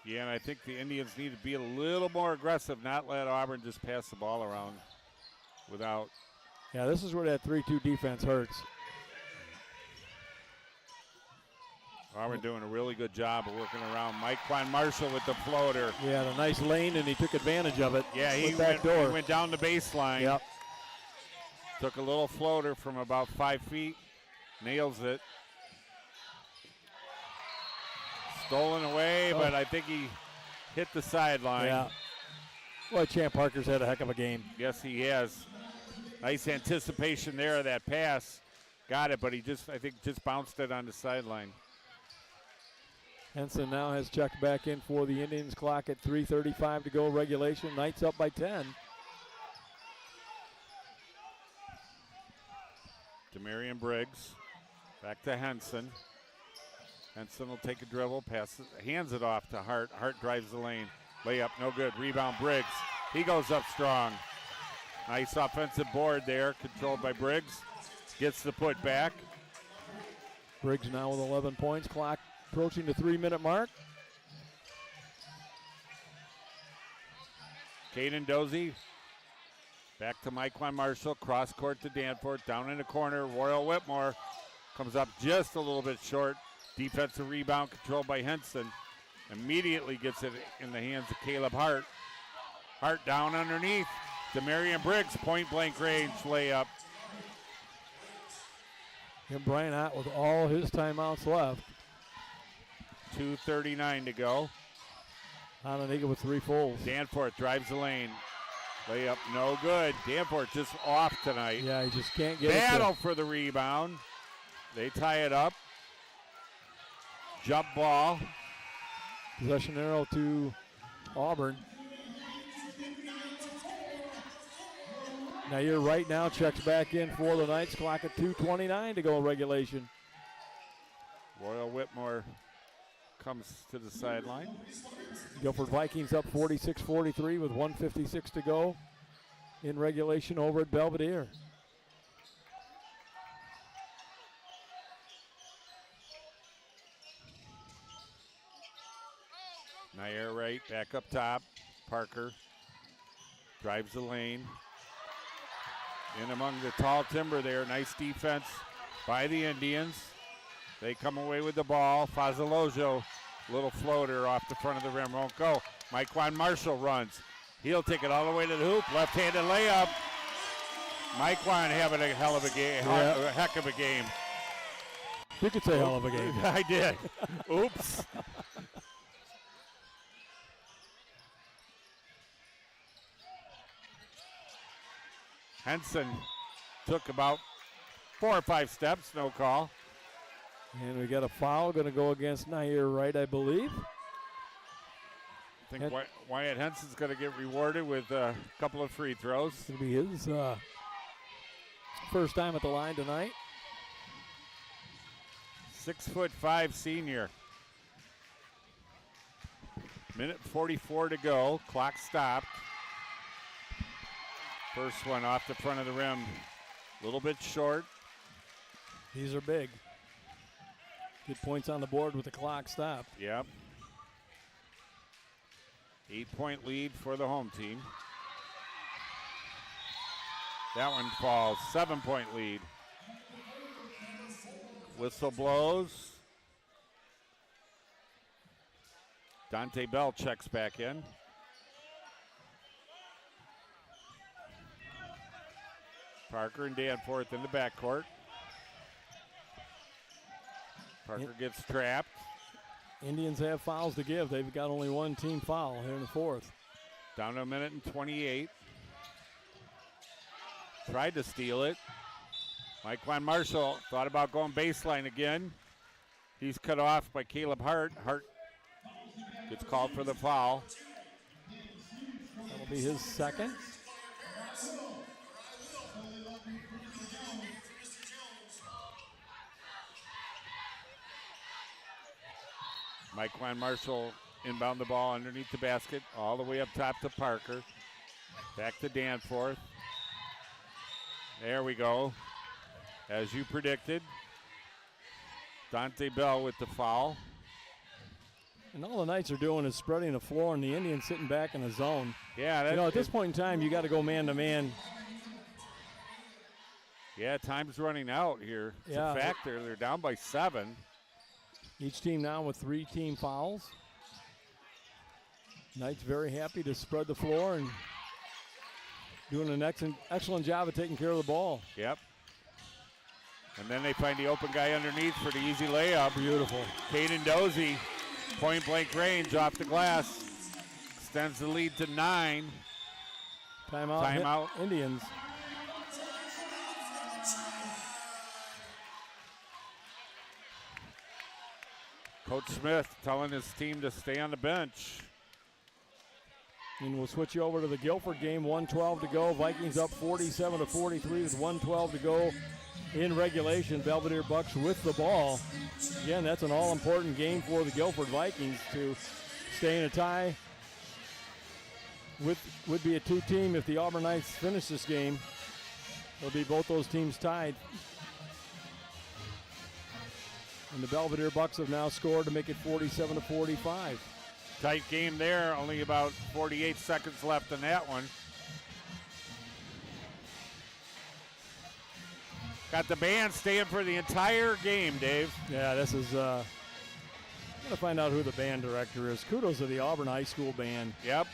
Yeah, and I think the Indians need to be a little more aggressive, not let Auburn just pass the ball around without. Yeah, this is where that 3-2 defense hurts. Auburn doing a really good job of working around Mike Quan Marshall with the floater. Yeah, the nice lane, and he took advantage of it. Yeah, he went down the baseline. Yep. Took a little floater from about 5 feet. Nails it. Stolen away, but I think he hit the sideline. Yeah. Well, Champ Parker's had a heck of a game. Yes, he has. Nice anticipation there of that pass. Got it, but he I think just bounced it on the sideline. Henson now has checked back in for the Indians. Clock at 3:35 to go regulation. Knights up by 10. Demarion Briggs. Back to Henson. Henson will take a dribble, hands it off to Hart. Hart drives the lane. Layup, no good. Rebound, Briggs. He goes up strong. Nice offensive board there, controlled by Briggs. Gets the put back. Briggs now with 11 points. Clock approaching the 3-minute mark. Caden Dozie. Back to Myquan Marshall. Cross court to Danforth. Down in the corner. Royal Whitmore comes up just a little bit short. Defensive rebound controlled by Henson. Immediately gets it in the hands of Caleb Hart. Hart down underneath. Demarion Briggs, point blank range layup. And Brian Hott with all his timeouts left. 2:39 to go. Hononegah with 3 fulls. Danforth drives the lane. Layup no good. Danforth just off tonight. Yeah, he just can't get Battle it. for the rebound. They tie it up. Jump ball. Possession arrow to Auburn. Now you're right now, checks back in for the Knights. Clock at 2:29 to go regulation. Royal Whitmore comes to the sideline. Guilford Vikings up 46-43 with 1:56 to go in regulation over at Belvedere. Nair right, back up top. Parker drives the lane. In among the tall timber there. Nice defense by the Indians. They come away with the ball. Fazalojo, little floater off the front of the rim, won't go. Myquan Marshall runs. He'll take it all the way to the hoop. Left-handed layup. Myquan having a hell of a game, a heck of a game. You could say hell of a game. I did. Oops. Henson took about 4 or 5 steps, no call. And we got a foul going to go against Nair Wright, I believe. I think Wyatt Henson's going to get rewarded with a couple of free throws. It's going to be his first time at the line tonight. 6'5" senior. Minute 44 to go. Clock stopped. First one off the front of the rim. A little bit short. These are big. Good points on the board with the clock stopped. Yep. 8-point lead for the home team. That one falls. 7-point lead. Whistle blows. Dante Bell checks back in. Parker and Danforth in the backcourt. Parker gets trapped. Indians have fouls to give. They've got only one team foul here in the fourth. Down to a minute and 28. Tried to steal it. Myquan Marshall thought about going baseline again. He's cut off by Caleb Hart. Hart gets called for the foul. That'll be his second. Myquan Marshall inbound the ball underneath the basket, all the way up top to Parker. Back to Danforth. There we go. As you predicted, Dante Bell with the foul. And all the Knights are doing is spreading the floor, and the Indians sitting back in the zone. Yeah, at this point in time, you got to go man to man. Yeah, time's running out here. It's a factor. They're down by 7. Each team now with 3 team fouls. Knights very happy to spread the floor and doing an excellent job of taking care of the ball. Yep. And then they find the open guy underneath for the easy layup. Beautiful. Caden Dozie Point blank range off the glass. Extends the lead to 9. Timeout. Indians. Coach Smith telling his team to stay on the bench. And we'll switch you over to the Guilford game. 1:12 to go. Vikings up 47-43 with 1:12 to go in regulation. Belvedere Bucks with the ball. Again, that's an all-important game for the Guilford Vikings to stay in a tie. Would be a 2-team if the Auburn Knights finish this game. It'll be both those teams tied. And the Belvedere Bucks have now scored to make it 47-45. Tight game there. Only about 48 seconds left in that one. Got the band staying for the entire game, Dave. Yeah, this is. I'm gonna find out who the band director is. Kudos to the Auburn High School band. Yep.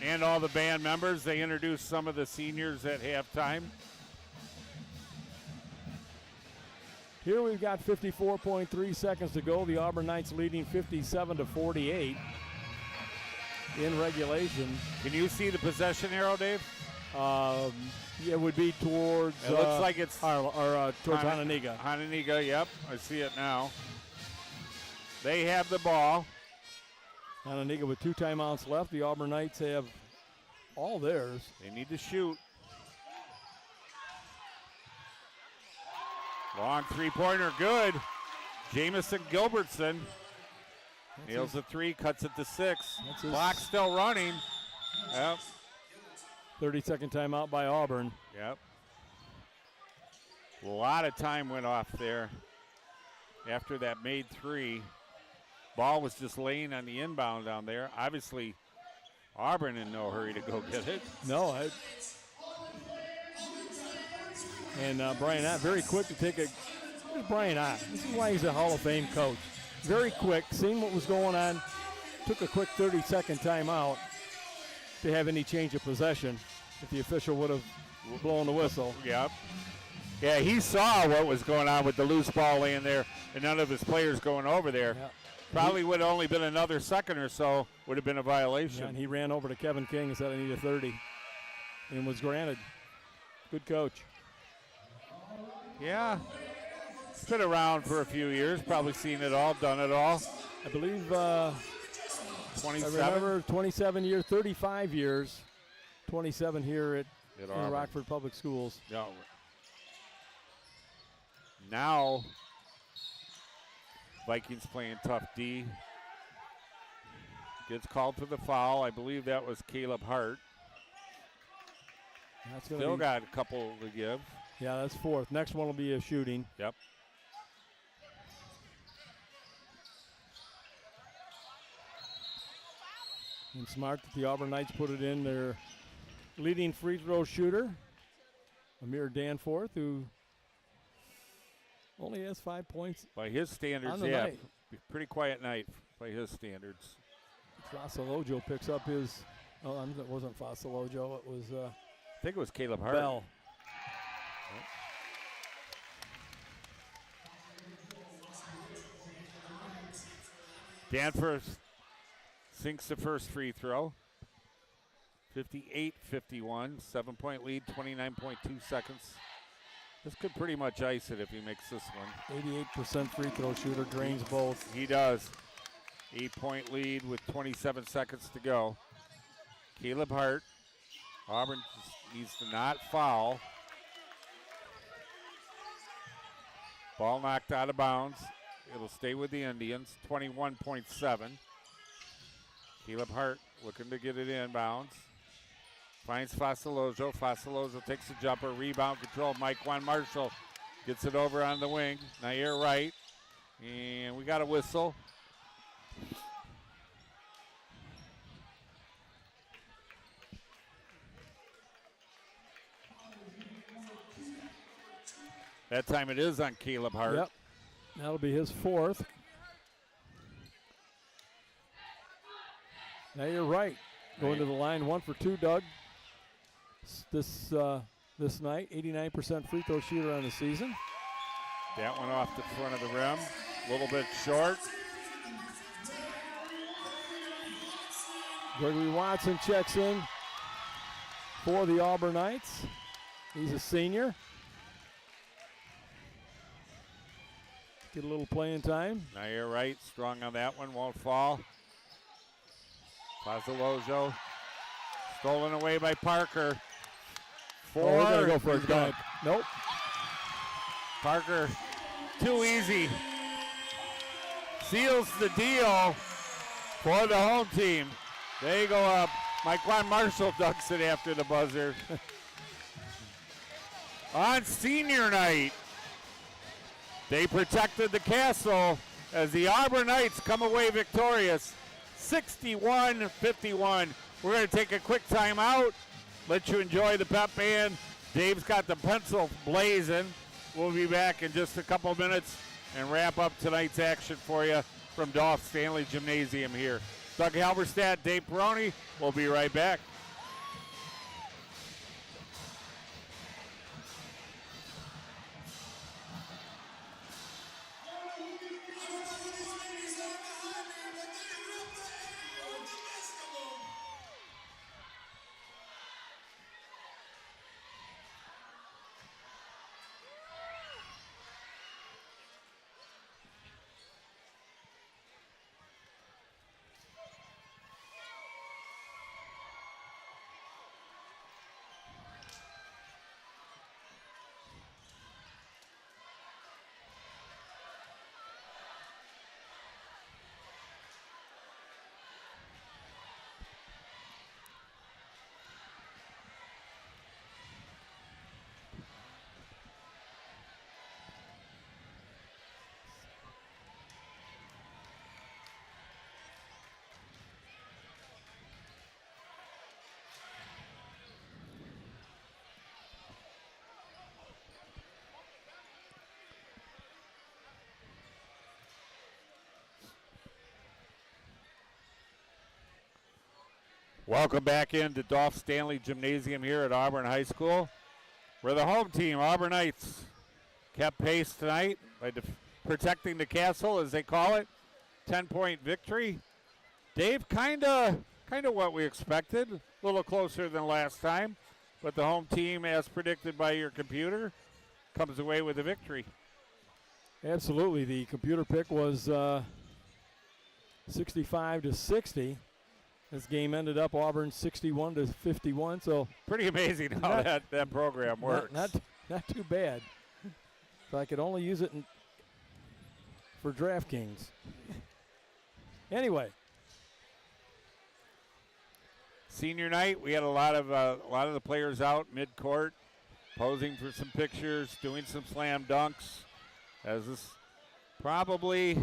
And all the band members. They introduced some of the seniors at halftime. Here we've got 54.3 seconds to go. The Auburn Knights leading 57-48 in regulation. Can you see the possession arrow, Dave? It would be towards. It looks like it's towards Hananiga. Hananiga, yep. I see it now. They have the ball. Hananiga with 2 timeouts left. The Auburn Knights have all theirs. They need to shoot. Long three-pointer, good. Jamison Gilbertson nails the 3, cuts it to 6. Clock still running. Yep. 30-second timeout by Auburn. Yep. A lot of time went off there after that made 3. Ball was just laying on the inbound down there. Obviously, Auburn in no hurry to go get it. No, and Brian Ott very quick to take a. Here's Brian Ott. This is why he's a Hall of Fame coach. Very quick, seeing what was going on, took a quick 30-second timeout to have any change of possession if the official would have blown the whistle. Yep. Yeah, he saw what was going on with the loose ball laying there and none of his players going over there. Yep. Probably would have only been another second or so, would have been a violation. Yeah, and he ran over to Kevin King and said, I need a 30, and was granted. Good coach. Yeah. It's been around for a few years, probably seen it all, done it all. I believe 27. I remember 27 years, 35 years, 27 here at in Rockford Public Schools. No. Now, Vikings playing tough D. Gets called for the foul. I believe that was Caleb Hart. Still got a couple to give. Yeah, that's 4th. Next one will be a shooting. Yep. And smart that the Auburn Knights put it in their leading free throw shooter, Amir Danforth, who only has 5 points. By his standards, night. Pretty quiet night by his standards. Fasalojo picks up his. Oh, it wasn't Fasalojo. It was. I think it was Caleb Hart. Bell. Yep. Danforth sinks the first free throw. 58-51, 7-point lead, 29.2 seconds. This could pretty much ice it if he makes this one. 88% free throw shooter, drains both. He does. 8-point lead with 27 seconds to go. Caleb Hart. Auburn just needs to not foul. Ball knocked out of bounds. It'll stay with the Indians. 21.7. Caleb Hart looking to get it inbounds. Finds Fasalojo. Fasalojo takes a jumper. Rebound control. Mike Juan Marshall gets it over on the wing. Nair right. And we got a whistle. That time it is on Caleb Hart. Yep. That'll be his 4th. Now you're right. Going to the line, 1 for 2, Doug. This night, 89% free throw shooter on the season. That one off the front of the rim. A little bit short. Gregory Watson checks in for the Auburn Knights. He's a senior. Get a little playing time. Now you're right, strong on that one, won't fall. Fazalojo stolen away by Parker. Four. We're going to go for a dunk. Nope. Parker, too easy. Seals the deal for the home team. They go up. Mike Marshall dunks it after the buzzer. On senior night, they protected the castle as the Auburn Knights come away victorious, 61-51. We're going to take a quick timeout, let you enjoy the pep band. Dave's got the pencil blazing. We'll be back in just a couple minutes and wrap up tonight's action for you from Dolph Stanley Gymnasium here. Doug Halberstadt, Dave Peroni. We'll be right back. Welcome back into Dolph Stanley Gymnasium here at Auburn High School, where the home team, Auburn Knights, kept pace tonight by protecting the castle, as they call it. 10-point victory. Dave, kind of what we expected, a little closer than last time, but the home team, as predicted by your computer, comes away with a victory. Absolutely. The computer pick was 65-60. This game ended up Auburn 61-51. So pretty amazing how that program works. Not too bad. If I could only use it for DraftKings. Anyway, senior night, we had a lot of the players out mid-court, posing for some pictures, doing some slam dunks. As this probably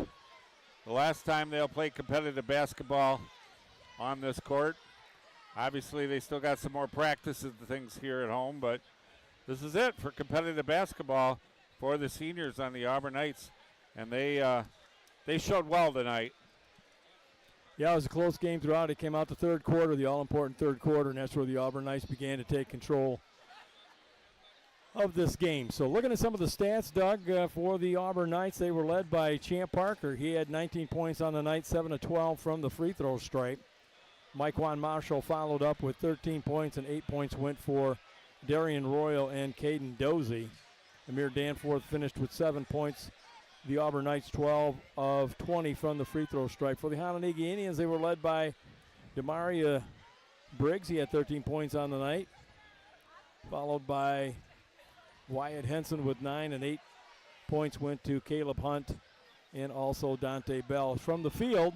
the last time they'll play competitive basketball on this court. Obviously, they still got some more practice and things here at home, but this is it for competitive basketball for the seniors on the Auburn Knights, and they showed well tonight. Yeah, it was a close game throughout. It came out the third quarter, the all-important third quarter, and that's where the Auburn Knights began to take control of this game. So looking at some of the stats, Doug, for the Auburn Knights, they were led by Champ Parker. He had 19 points on the night, 7 of 12 from the free throw stripe. Mike Marshall followed up with 13 points, and 8 points went for Darian Royal and Caden Dozie. Amir Danforth finished with 7 points. The Auburn Knights 12 of 20 from the free throw stripe. For the Hononegah Indians, they were led by Demaria Briggs. He had 13 points on the night, followed by Wyatt Henson with 9, and 8 points went to Caleb Hunt and also Dante Bell. From the field,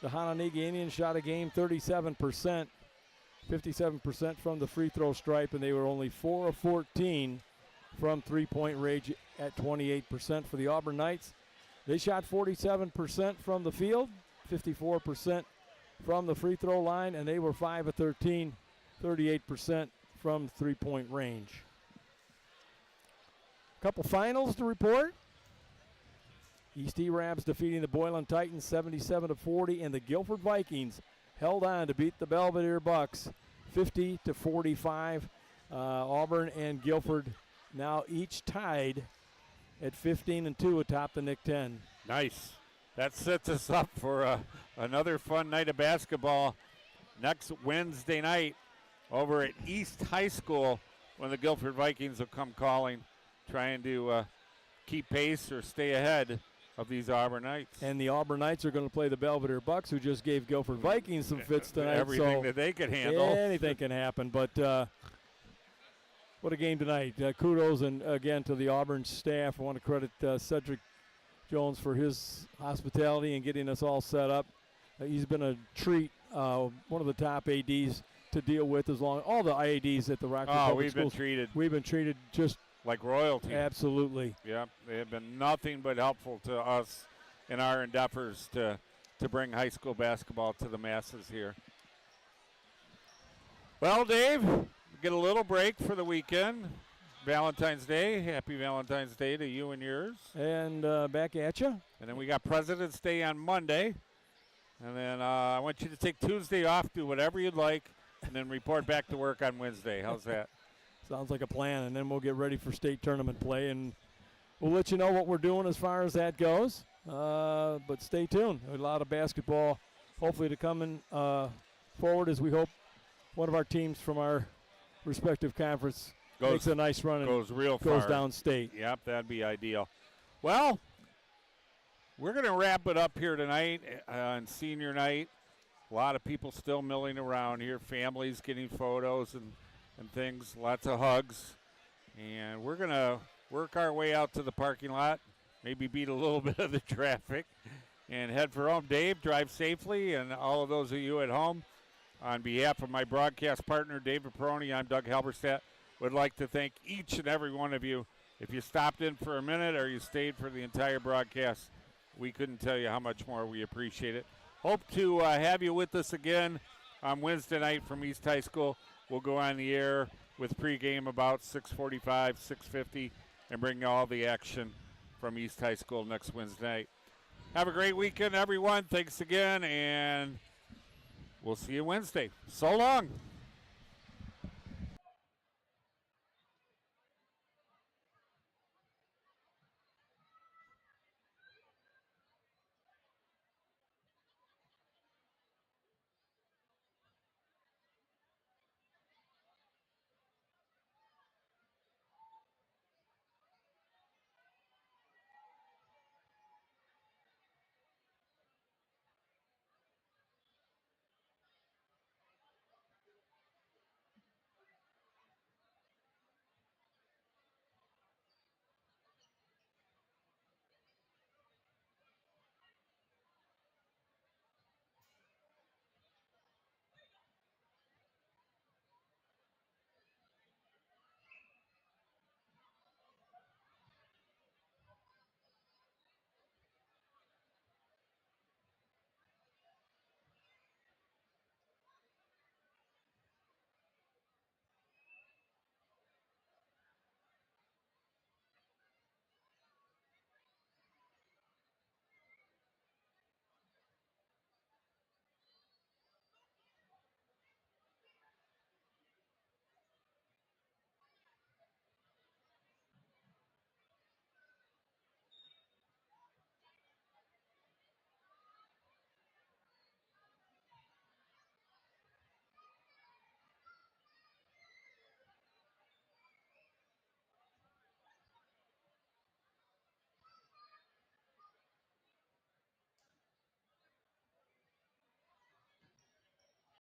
the Hononegah Indians shot a game 37%, 57% from the free throw stripe, and they were only 4 of 14 from three-point range at 28%. For the Auburn Knights, they shot 47% from the field, 54% from the free throw line, and they were 5 of 13, 38% from three-point range. Couple finals to report. East E-Rabs defeating the Boylan Titans 77-40, and the Guilford Vikings held on to beat the Belvedere Bucks 50-45. Auburn and Guilford now each tied at 15-2 atop the Nick 10. Nice. That sets us up for another fun night of basketball next Wednesday night over at East High School when the Guilford Vikings will come calling, trying to keep pace or stay ahead of these Auburn Knights. And the Auburn Knights are going to play the Belvedere Bucks, who just gave Guilford Vikings some fits tonight. Everything that they could handle. Anything can happen, but what a game tonight. Kudos, and again, to the Auburn staff. I want to credit Cedric Jones for his hospitality and getting us all set up. He's been a treat, one of the top ADs to deal with, all the IADs at the Rockford Public Schools. We've been treated just like royalty. Absolutely. Yeah, they have been nothing but helpful to us in our endeavors to bring high school basketball to the masses here. Well, Dave, we get a little break for the weekend. Valentine's Day. Happy Valentine's Day to you and yours. And back at you. And then we got President's Day on Monday. And then I want you to take Tuesday off, do whatever you'd like, and then report back to work on Wednesday. How's that? Sounds like a plan, and then we'll get ready for state tournament play, and we'll let you know what we're doing as far as that goes. But stay tuned. A lot of basketball hopefully to come in forward as we hope one of our teams from our respective conference makes a nice run and goes real goes far. downstate. Yep, that'd be ideal. Well, we're going to wrap it up here tonight on senior night. A lot of people still milling around here, families getting photos and things, lots of hugs. And we're going to work our way out to the parking lot, maybe beat a little bit of the traffic, and head for home. Dave, drive safely, and all of those of you at home, on behalf of my broadcast partner, David Peroni, I'm Doug Halberstadt, would like to thank each and every one of you. If you stopped in for a minute or you stayed for the entire broadcast, we couldn't tell you how much more we appreciate it. Hope to have you with us again on Wednesday night from East High School. We'll go on the air with pregame about 6:45, 6:50, and bring you all the action from East High School next Wednesday night. Have a great weekend, everyone. Thanks again, and we'll see you Wednesday. So long.